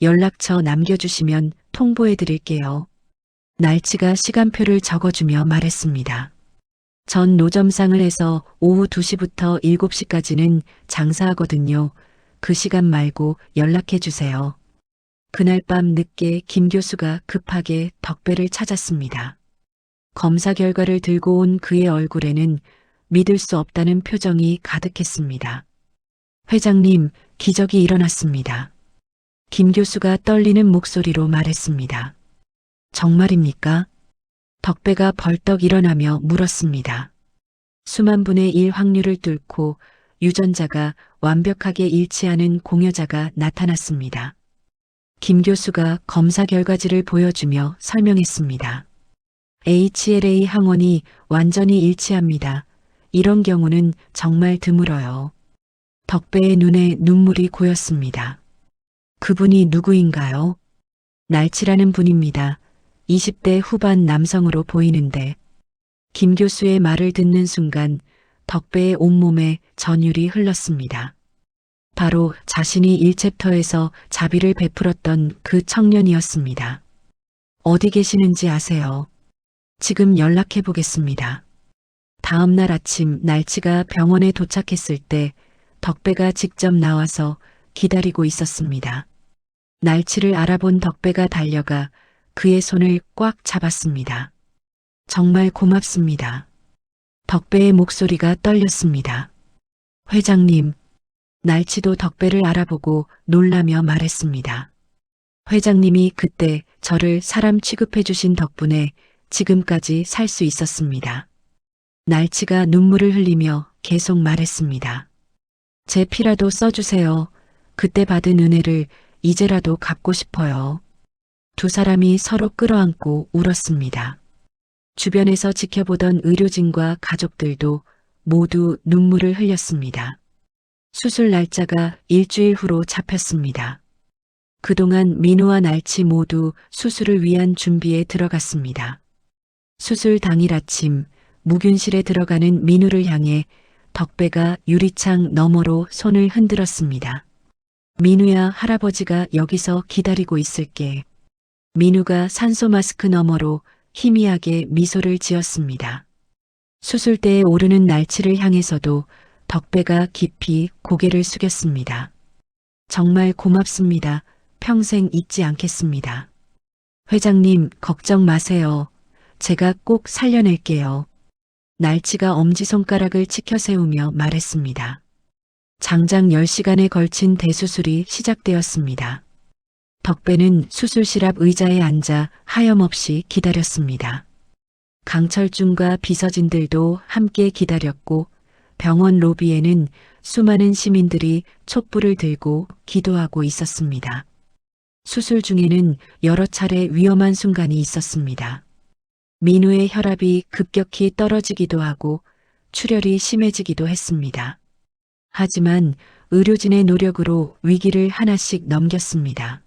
연락처 남겨주시면 통보해 드릴게요. 날치가 시간표를 적어주며 말했습니다. 전 노점상을 해서 오후 2시부터 7시까지는 장사하거든요. 그 시간 말고 연락해 주세요. 그날 밤 늦게 김 교수가 급하게 덕배를 찾았습니다. 검사 결과를 들고 온 그의 얼굴에는 믿을 수 없다는 표정이 가득했습니다. 회장님, 기적이 일어났습니다. 김 교수가 떨리는 목소리로 말했습니다. 정말입니까? 덕배가 벌떡 일어나며 물었습니다. 수만 분의 1 확률을 뚫고 유전자가 완벽하게 일치하는 공여자가 나타났습니다. 김 교수가 검사 결과지를 보여주며 설명했습니다. HLA 항원이 완전히 일치합니다. 이런 경우는 정말 드물어요. 덕배의 눈에 눈물이 고였습니다. 그분이 누구인가요? 날치라는 분입니다. 20대 후반 남성으로 보이는데 김 교수의 말을 듣는 순간 덕배의 온몸에 전율이 흘렀습니다. 바로 자신이 1챕터에서 자비를 베풀었던 그 청년이었습니다. 어디 계시는지 아세요? 지금 연락해 보겠습니다. 다음 날 아침 날치가 병원에 도착했을 때 덕배가 직접 나와서 기다리고 있었습니다. 날치를 알아본 덕배가 달려가 그의 손을 꽉 잡았습니다. 정말 고맙습니다. 덕배의 목소리가 떨렸습니다. 회장님, 날치도 덕배를 알아보고 놀라며 말했습니다. 회장님이 그때 저를 사람 취급해 주신 덕분에 지금까지 살 수 있었습니다. 날치가 눈물을 흘리며 계속 말했습니다. 제 피라도 써주세요. 그때 받은 은혜를 이제라도 갚고 싶어요. 두 사람이 서로 끌어안고 울었습니다. 주변에서 지켜보던 의료진과 가족들도 모두 눈물을 흘렸습니다. 수술 날짜가 일주일 후로 잡혔습니다. 그동안 민우와 날치 모두 수술을 위한 준비에 들어갔습니다. 수술 당일 아침 무균실에 들어가는 민우를 향해 덕배가 유리창 너머로 손을 흔들었습니다. 민우야, 할아버지가 여기서 기다리고 있을게. 민우가 산소 마스크 너머로 희미하게 미소를 지었습니다. 수술대에 오르는 날치를 향해서도 덕배가 깊이 고개를 숙였습니다. 정말 고맙습니다. 평생 잊지 않겠습니다. 회장님, 걱정 마세요. 제가 꼭 살려낼게요. 날치가 엄지손가락을 치켜 세우며 말했습니다. 장장 10시간에 걸친 대수술이 시작되었습니다. 덕배는 수술실 앞 의자에 앉아 하염없이 기다렸습니다. 강철중과 비서진들도 함께 기다렸고 병원 로비에는 수많은 시민들이 촛불을 들고 기도하고 있었습니다. 수술 중에는 여러 차례 위험한 순간이 있었습니다. 민우의 혈압이 급격히 떨어지기도 하고 출혈이 심해지기도 했습니다. 하지만 의료진의 노력으로 위기를 하나씩 넘겼습니다.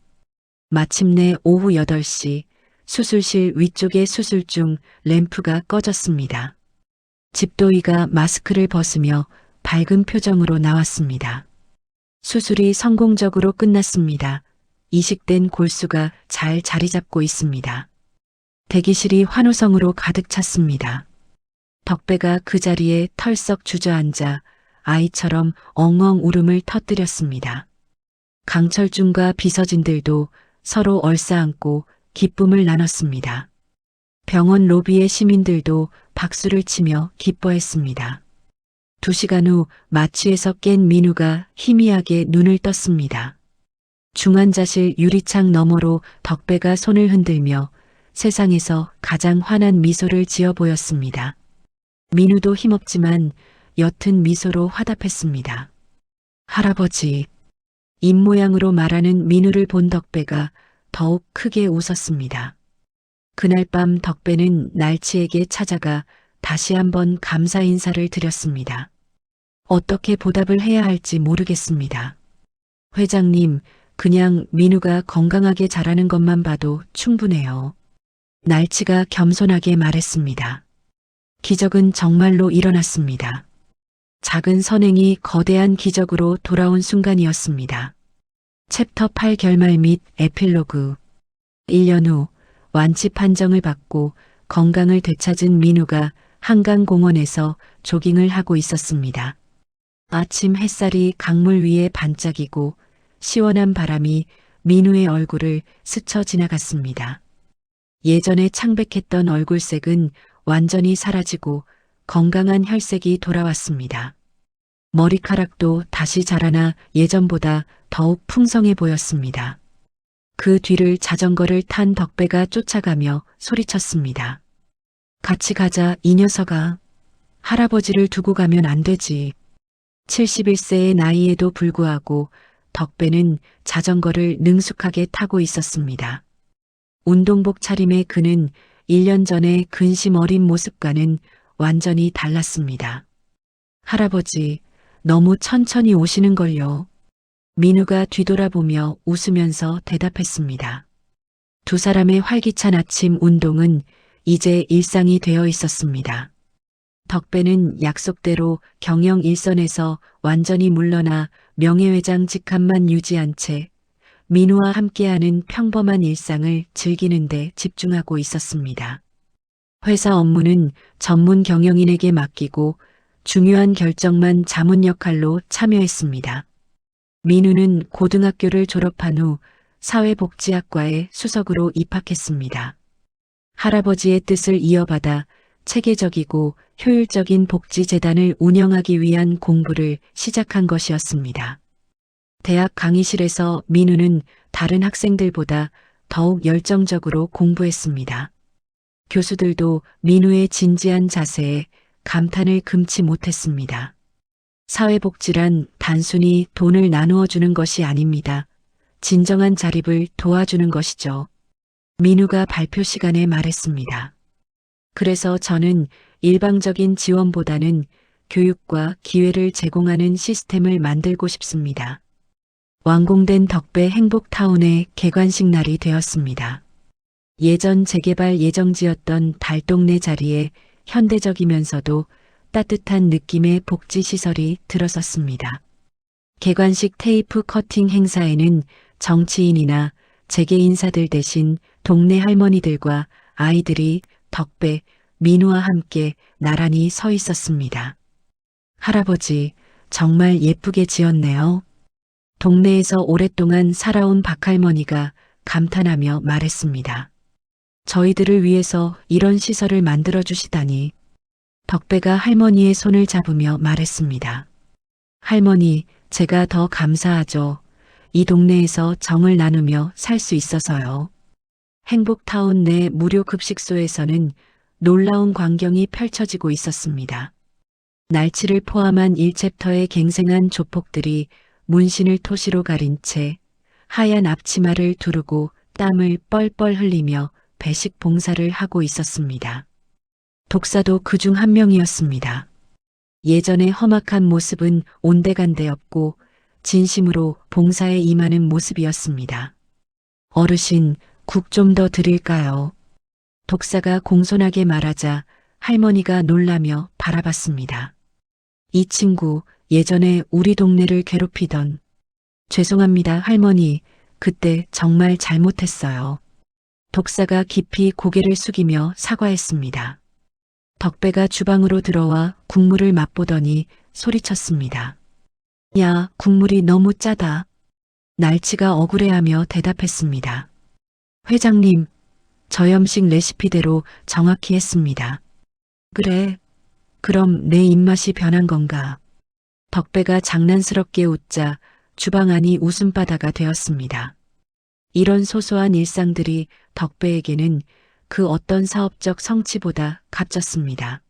마침내 오후 8시 수술실 위쪽의 수술 중 램프가 꺼졌습니다. 집도이가 마스크를 벗으며 밝은 표정으로 나왔습니다. 수술이 성공적으로 끝났습니다. 이식된 골수가 잘 자리 잡고 있습니다. 대기실이 환호성으로 가득 찼습니다. 덕배가 그 자리에 털썩 주저앉아 아이처럼 엉엉 울음을 터뜨렸습니다. 강철중과 비서진들도 서로 얼싸안고 기쁨을 나눴습니다. 병원 로비의 시민들도 박수를 치며 기뻐했습니다. 2시간 후 마취에서 깬 민우가 희미하게 눈을 떴습니다. 중환자실 유리창 너머로 덕배가 손을 흔들며 세상에서 가장 환한 미소를 지어 보였습니다. 민우도 힘없지만 옅은 미소로 화답했습니다. 할아버지. 입모양으로 말하는 민우를 본 덕배가 더욱 크게 웃었습니다. 그날 밤 덕배는 날치에게 찾아가 다시 한번 감사 인사를 드렸습니다. 어떻게 보답을 해야 할지 모르겠습니다. 회장님, 그냥 민우가 건강하게 자라는 것만 봐도 충분해요. 날치가 겸손하게 말했습니다. 기적은 정말로 일어났습니다. 작은 선행이 거대한 기적으로 돌아온 순간이었습니다. 챕터 8 결말 및 에필로그. 1년 후 완치 판정을 받고 건강을 되찾은 민우가 한강공원에서 조깅을 하고 있었습니다. 아침 햇살이 강물 위에 반짝이고 시원한 바람이 민우의 얼굴을 스쳐 지나갔습니다. 예전에 창백했던 얼굴색은 완전히 사라지고 건강한 혈색이 돌아왔습니다. 머리카락도 다시 자라나 예전보다 더욱 풍성해 보였습니다. 그 뒤를 자전거를 탄 덕배가 쫓아가며 소리쳤습니다. 같이 가자, 이 녀석아. 할아버지를 두고 가면 안 되지. 71세의 나이에도 불구하고 덕배는 자전거를 능숙하게 타고 있었습니다. 운동복 차림의 그는 1년 전의 근심 어린 모습과는 완전히 달랐습니다. 할아버지, 너무 천천히 오시는걸요. 민우가 뒤돌아보며 웃으면서 대답했습니다. 두 사람의 활기찬 아침 운동은 이제 일상이 되어 있었습니다. 덕배는 약속대로 경영 일선에서 완전히 물러나 명예회장 직함만 유지한 채 민우와 함께하는 평범한 일상을 즐기는 데 집중하고 있었습니다. 회사 업무는 전문 경영인에게 맡기고 중요한 결정만 자문 역할로 참여했습니다. 민우는 고등학교를 졸업한 후 사회복지학과에 수석으로 입학했습니다. 할아버지의 뜻을 이어받아 체계적이고 효율적인 복지재단을 운영하기 위한 공부를 시작한 것이었습니다. 대학 강의실에서 민우는 다른 학생들보다 더욱 열정적으로 공부했습니다. 교수들도 민우의 진지한 자세에 감탄을 금치 못했습니다. 사회복지란 단순히 돈을 나누어 주는 것이 아닙니다. 진정한 자립을 도와주는 것이죠. 민우가 발표 시간에 말했습니다. 그래서 저는 일방적인 지원보다는 교육과 기회를 제공하는 시스템을 만들고 싶습니다. 완공된 덕배 행복타운의 개관식 날이 되었습니다. 예전 재개발 예정지였던 달동네 자리에 현대적이면서도 따뜻한 느낌의 복지시설이 들어섰습니다. 개관식 테이프 커팅 행사에는 정치인이나 재계 인사들 대신 동네 할머니들과 아이들이 덕배, 민우와 함께 나란히 서 있었습니다. 할아버지, 정말 예쁘게 지었네요. 동네에서 오랫동안 살아온 박할머니가 감탄하며 말했습니다. 저희들을 위해서 이런 시설을 만들어 주시다니. 덕배가 할머니의 손을 잡으며 말했습니다. 할머니, 제가 더 감사하죠. 이 동네에서 정을 나누며 살 수 있어서요. 행복타운 내 무료 급식소에서는 놀라운 광경이 펼쳐지고 있었습니다. 날치를 포함한 1챕터의 갱생한 조폭들이 문신을 토시로 가린 채 하얀 앞치마를 두르고 땀을 뻘뻘 흘리며 배식 봉사를 하고 있었습니다. 독사도 그중 한 명이었습니다. 예전의 험악한 모습은 온데간데 없고 진심으로 봉사에 임하는 모습이었습니다. 어르신, 국 좀 더 드릴까요? 독사가 공손하게 말하자 할머니가 놀라며 바라봤습니다. 이 친구 예전에 우리 동네를 괴롭히던. 죄송합니다, 할머니. 그때 정말 잘못했어요. 독사가 깊이 고개를 숙이며 사과했습니다. 덕배가 주방으로 들어와 국물을 맛보더니 소리쳤습니다. 야, 국물이 너무 짜다. 날치가 억울해하며 대답했습니다. 회장님, 저염식 레시피대로 정확히 했습니다. 그래, 그럼 내 입맛이 변한 건가? 덕배가 장난스럽게 웃자 주방 안이 웃음바다가 되었습니다. 이런 소소한 일상들이 덕배에게는 그 어떤 사업적 성취보다 값졌습니다.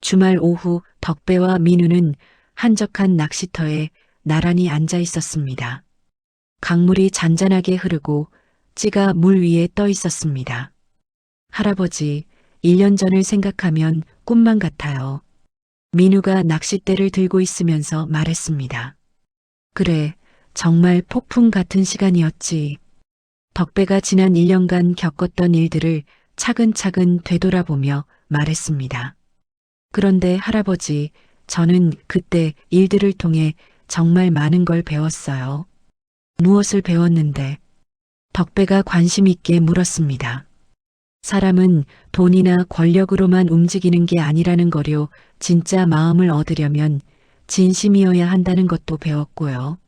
주말 오후 덕배와 민우는 한적한 낚시터에 나란히 앉아 있었습니다. 강물이 잔잔하게 흐르고 찌가 물 위에 떠 있었습니다. 할아버지, 1년 전을 생각하면 꿈만 같아요. 민우가 낚싯대를 들고 있으면서 말했습니다. 그래, 정말 폭풍 같은 시간이었지. 덕배가 지난 1년간 겪었던 일들을 차근차근 되돌아보며 말했습니다. 그런데 할아버지, 저는 그때 일들을 통해 정말 많은 걸 배웠어요. 무엇을 배웠는데? 덕배가 관심 있게 물었습니다. 사람은 돈이나 권력으로만 움직이는 게 아니라는 거요. 진짜 마음을 얻으려면 진심이어야 한다는 것도 배웠고요.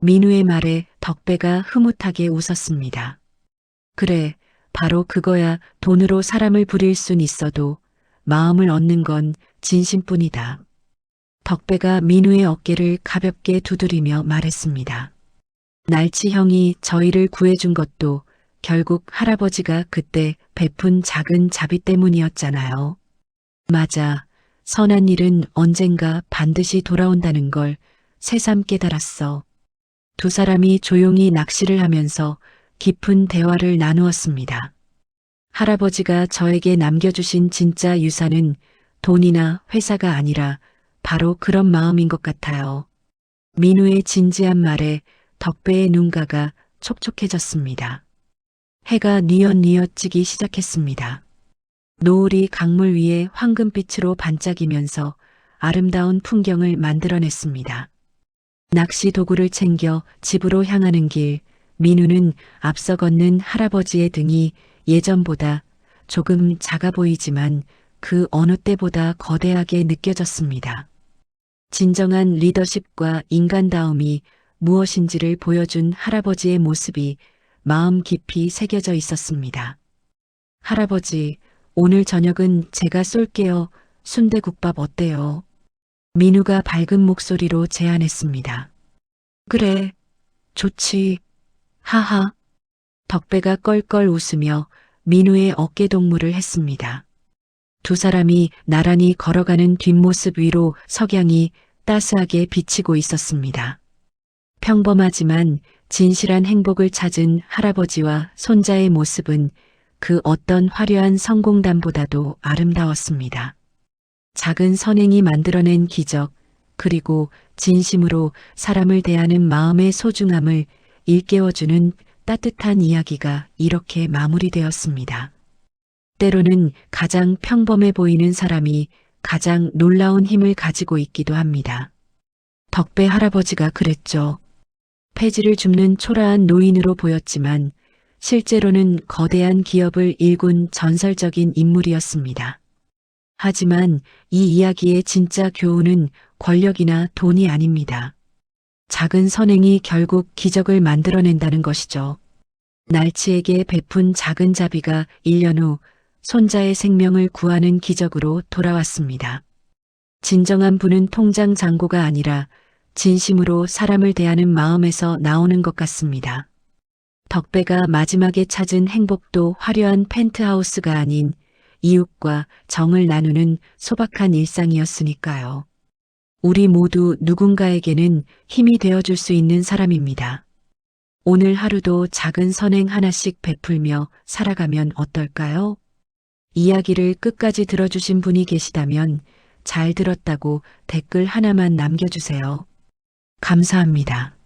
민우의 말에 덕배가 흐뭇하게 웃었습니다. 그래, 바로 그거야. 돈으로 사람을 부릴 순 있어도 마음을 얻는 건 진심뿐이다. 덕배가 민우의 어깨를 가볍게 두드리며 말했습니다. 날치 형이 저희를 구해준 것도 결국 할아버지가 그때 베푼 작은 자비 때문이었잖아요. 맞아. 선한 일은 언젠가 반드시 돌아온다는 걸 새삼 깨달았어. 두 사람이 조용히 낚시를 하면서 깊은 대화를 나누었습니다. 할아버지가 저에게 남겨주신 진짜 유산은 돈이나 회사가 아니라 바로 그런 마음인 것 같아요. 민우의 진지한 말에 덕배의 눈가가 촉촉해졌습니다. 해가 뉘엿뉘엿 지기 시작했습니다. 노을이 강물 위에 황금빛으로 반짝이면서 아름다운 풍경을 만들어냈습니다. 낚시 도구를 챙겨 집으로 향하는 길, 민우는 앞서 걷는 할아버지의 등이 예전보다 조금 작아 보이지만 그 어느 때보다 거대하게 느껴졌습니다. 진정한 리더십과 인간다움이 무엇인지를 보여준 할아버지의 모습이 마음 깊이 새겨져 있었습니다. 할아버지, 오늘 저녁은 제가 쏠게요. 순대국밥 어때요? 민우가 밝은 목소리로 제안했습니다. 그래, 좋지. 하하. 덕배가 껄껄 웃으며 민우의 어깨 동무를 했습니다. 두 사람이 나란히 걸어가는 뒷모습 위로 석양이 따스하게 비치고 있었습니다. 평범하지만 진실한 행복을 찾은 할아버지와 손자의 모습은 그 어떤 화려한 성공담보다도 아름다웠습니다. 작은 선행이 만들어낸 기적, 그리고 진심으로 사람을 대하는 마음의 소중함을 일깨워주는 따뜻한 이야기가 이렇게 마무리되었습니다. 때로는 가장 평범해 보이는 사람이 가장 놀라운 힘을 가지고 있기도 합니다. 덕배 할아버지가 그랬죠. 폐지를 줍는 초라한 노인으로 보였지만 실제로는 거대한 기업을 일군 전설적인 인물이었습니다. 하지만 이 이야기의 진짜 교훈은 권력이나 돈이 아닙니다. 작은 선행이 결국 기적을 만들어낸다는 것이죠. 날치에게 베푼 작은 자비가 1년 후 손자의 생명을 구하는 기적으로 돌아왔습니다. 진정한 부는 통장 잔고가 아니라 진심으로 사람을 대하는 마음에서 나오는 것 같습니다. 덕배가 마지막에 찾은 행복도 화려한 펜트하우스가 아닌 이웃과 정을 나누는 소박한 일상이었으니까요. 우리 모두 누군가에게는 힘이 되어줄 수 있는 사람입니다. 오늘 하루도 작은 선행 하나씩 베풀며 살아가면 어떨까요? 이야기를 끝까지 들어주신 분이 계시다면 잘 들었다고 댓글 하나만 남겨주세요. 감사합니다.